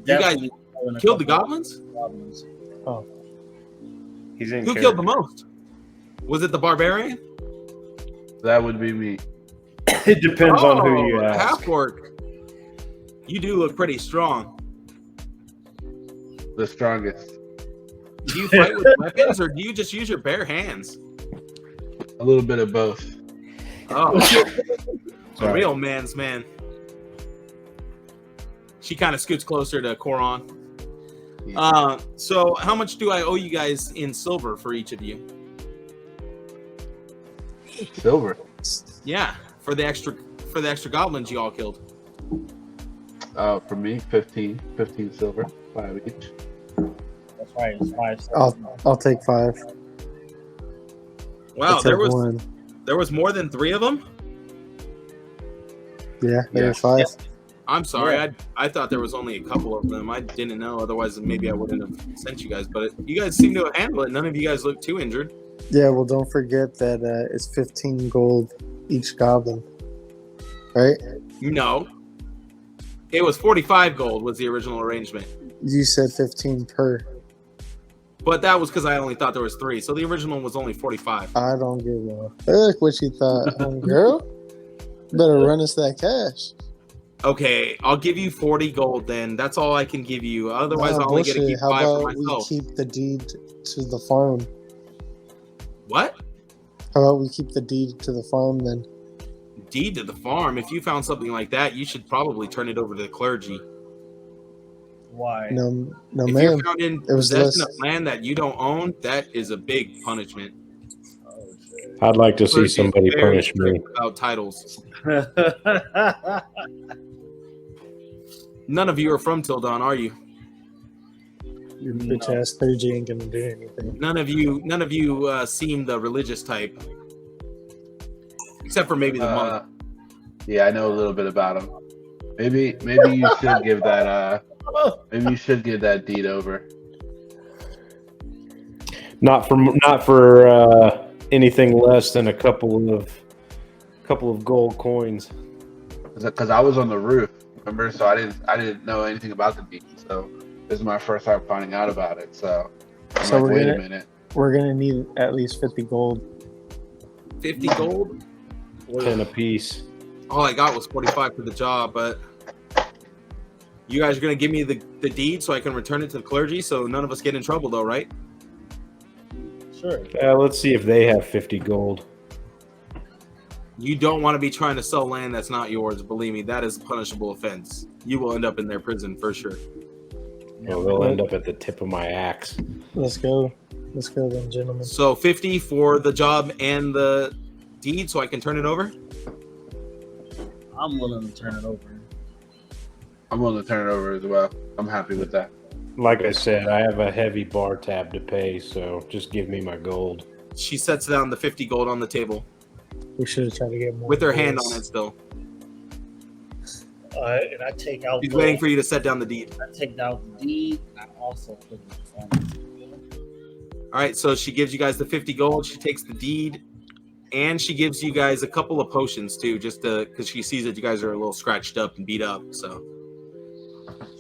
Definitely Killed the goblins? goblins. He's in. Who killed the most? Was it the barbarian? That would be me. It depends on who you ask. Half-Orc. You do look pretty strong. The strongest. Do you fight with weapons, or do you just use your bare hands? A little bit of both. Oh, a Sorry. real man's man. She kind of scoots closer to Koron. So how much do I owe you guys in silver for each of you? Silver. Yeah, for the extra goblins you all killed. For me, 15 silver, 5 each. That's right. It's 5. I'll take 5. Wow, I'll take one. there was more than 3 of them. Yeah, there Yeah. were 5. I'm sorry, Yeah. I thought there was only a couple of them. I didn't know. Otherwise, maybe I wouldn't have sent you guys. But you guys seem to handle it. None of you guys look too injured. Yeah, well, don't forget that it's 15 gold each goblin, right? No, it was 45 gold was the original arrangement. You said 15 per. But that was because I only thought there was 3. So the original was only 45. I don't give a fuck what you thought, homegirl. Better run us that cash. Okay, I'll give you 40 gold then. That's all I can give you. Otherwise, Nah, I'll only get to bullshit. keep How 5 for about we myself. keep the deed to the farm? What? How about we keep the deed to the farm then? Deed to the farm. If you found something like that, you should probably turn it over to the clergy. Why? No, If ma'am. you're found in It was possession of less. land that you don't own, that is a big punishment. Oh, shit. I'd like to Clergy see is somebody very punish me. strict about titles. None of you are from Tildan, are you? Your bitch ass clergy ain't gonna do anything. None of you seem the religious type, except for maybe the monk. Yeah, I know a little bit about him. Maybe you should give that. Maybe you should give that deed over. Not for anything less than a couple of gold coins. Because I was on the roof, remember? So I didn't know anything about the deed. So this is my first time finding out about it. So I'm So like, we're wait a gonna- minute. We're gonna need at least 50 gold. 50 gold. 10 apiece. All I got was 45 for the job, but you guys are gonna give me the deed so I can return it to the clergy, so none of us get in trouble, though, right? Sure. Let's see if they have 50 gold. You don't want to be trying to sell land that's not yours. Believe me, that is a punishable offense. You will end up in their prison for sure. Well, they'll end up at the tip of my axe. Let's go. Let's go then, gentlemen. So 50 for the job and the deed, so I can turn it over. I'm willing to turn it over. I'm willing to turn it over as well. I'm happy with that. Like I said, I have a heavy bar tab to pay, so just give me my gold. She sets down the 50 gold on the table We should have tried to get more. with her hand goals. on it still. And I take out. She's waiting for you to set down the deed. I take out the deed. And I also put it on. All right, so she gives you guys the 50 gold. She takes the deed, and she gives you guys a couple of potions too, just because she sees that you guys are a little scratched up and beat up. So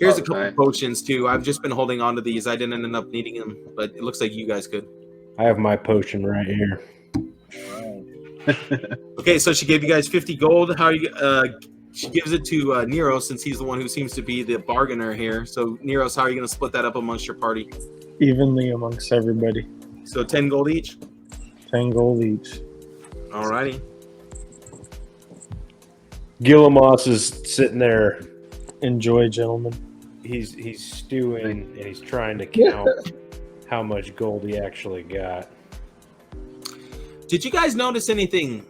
here's a couple Okay. of potions too. I've just been holding on to these. I didn't end up needing them, but it looks like you guys could. I have my potion right here. Right. Okay, so she gave you guys 50 gold. How are you? she gives it to Neros since he's the one who seems to be the bargainer here. So Neros, how are you going to split that up amongst your party? Evenly amongst everybody. So 10 gold each. 10 gold each. Alrighty. Gillomas is sitting there. Enjoy, gentlemen. He's stewing and he's trying to count how much gold he actually got. Did you guys notice anything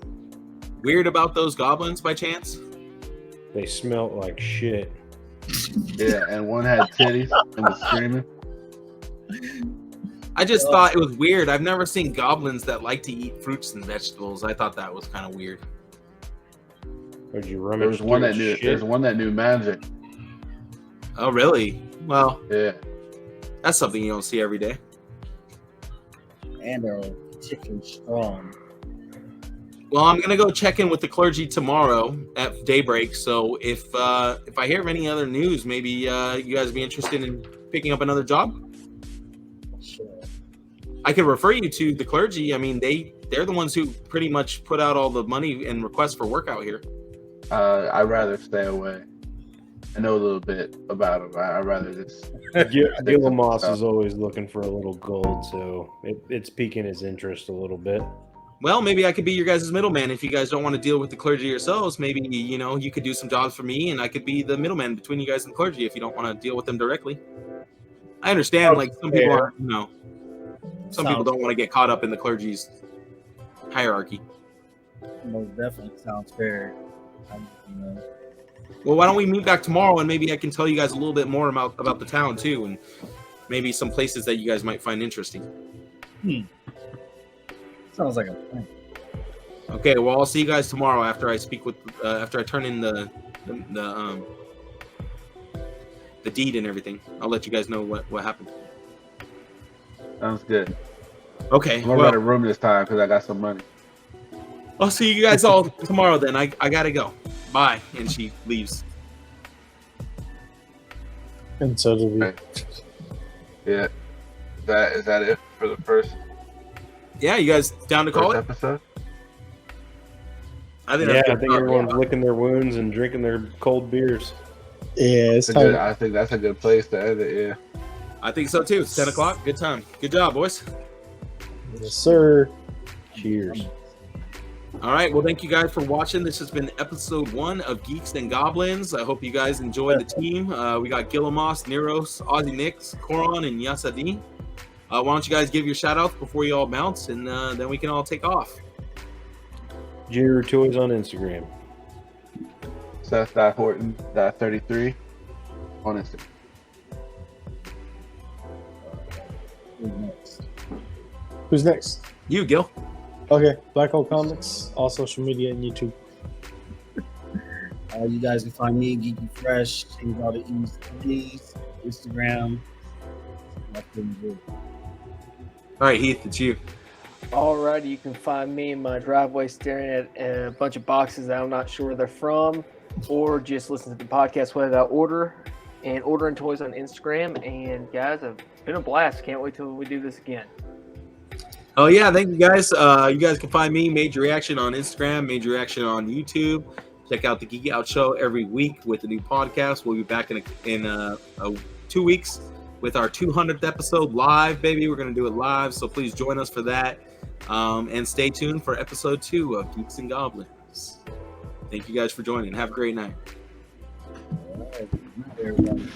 weird about those goblins by chance? They smelt like shit. Yeah, and one had titties and was screaming. I just thought it was weird. I've never seen goblins that like to eat fruits and vegetables. I thought that was kind of weird. Would you There rummage was one that through knew. shit? There's one that knew magic. Oh, really? Well, Yeah. that's something you don't see every day. And they're particularly strong. Well, I'm gonna go check in with the clergy tomorrow at daybreak. So if I hear of any other news, maybe you guys would be interested in picking up another job. Sure. I could refer you to the clergy. I mean, they're the ones who pretty much put out all the money and requests for work out here. I'd rather stay away. I know a little bit about him. I'd rather just. Gillomas is always looking for a little gold, so it's piquing his interest a little bit. Well, maybe I could be your guys' middleman if you guys don't want to deal with the clergy yourselves. Maybe you could do some jobs for me, and I could be the middleman between you guys and the clergy if you don't want to deal with them directly. I understand, like some people are, some people don't want to get caught up in the clergy's hierarchy. Most definitely sounds fair. Well, why don't we meet back tomorrow, and maybe I can tell you guys a little bit more about the town too, and maybe some places that you guys might find interesting. Sounds like a plan. Okay, well, I'll see you guys tomorrow after I speak with after I turn in the deed and everything. I'll let you guys know what happened. Sounds good. Okay, I'm gonna rent a room this time because I got some money. I'll see you guys all tomorrow then. I gotta go. Bye. And she leaves. And so do we. Okay. Yeah. Is that it for the first Yeah, you guys down to call it? episode? I think Yeah, that's I good think stuff. everyone's licking their wounds and drinking their cold beers. Yeah, it's That's a good- time. I think that's a good place to end it. Yeah. I think so too. It's 10 o'clock. Good time. Good job, boys. Yes, sir. Cheers. All right. Well, thank you guys for watching. This has been episode 1 of Geeks and Goblins. I hope you guys enjoyed the team. We got Gillomas, Neros, Ozzy Nix, Koron, and Yasaadi. Why don't you guys give your shout outs before you all bounce, and then we can all take off. G33ks on Instagram. Seth.Horton.33 on Instagram. Who's next? Who's next? You, Gil. Okay, Black Hole Comics, all social media and YouTube. You guys can find me, Geeky Fresh, change all the E's to D's, Instagram. Nothing good. All right, Heath, it's you. Alrighty, you can find me in my driveway staring at a bunch of boxes that I'm not sure where they're from, or just listen to the podcast without order, and ordering toys on Instagram. And guys, it's been a blast. Can't wait till we do this again. Oh yeah, thank you guys. You guys can find me, Major Reaction, on Instagram, Major Reaction on YouTube. Check out the Geek Out Show every week with a new podcast. We'll be back in 2 weeks with our 200th episode live, baby. We're gonna do it live, so please join us for that. And stay tuned for episode 2 of Geeks and Goblins. Thank you guys for joining. Have a great night. All right. Good night, everybody.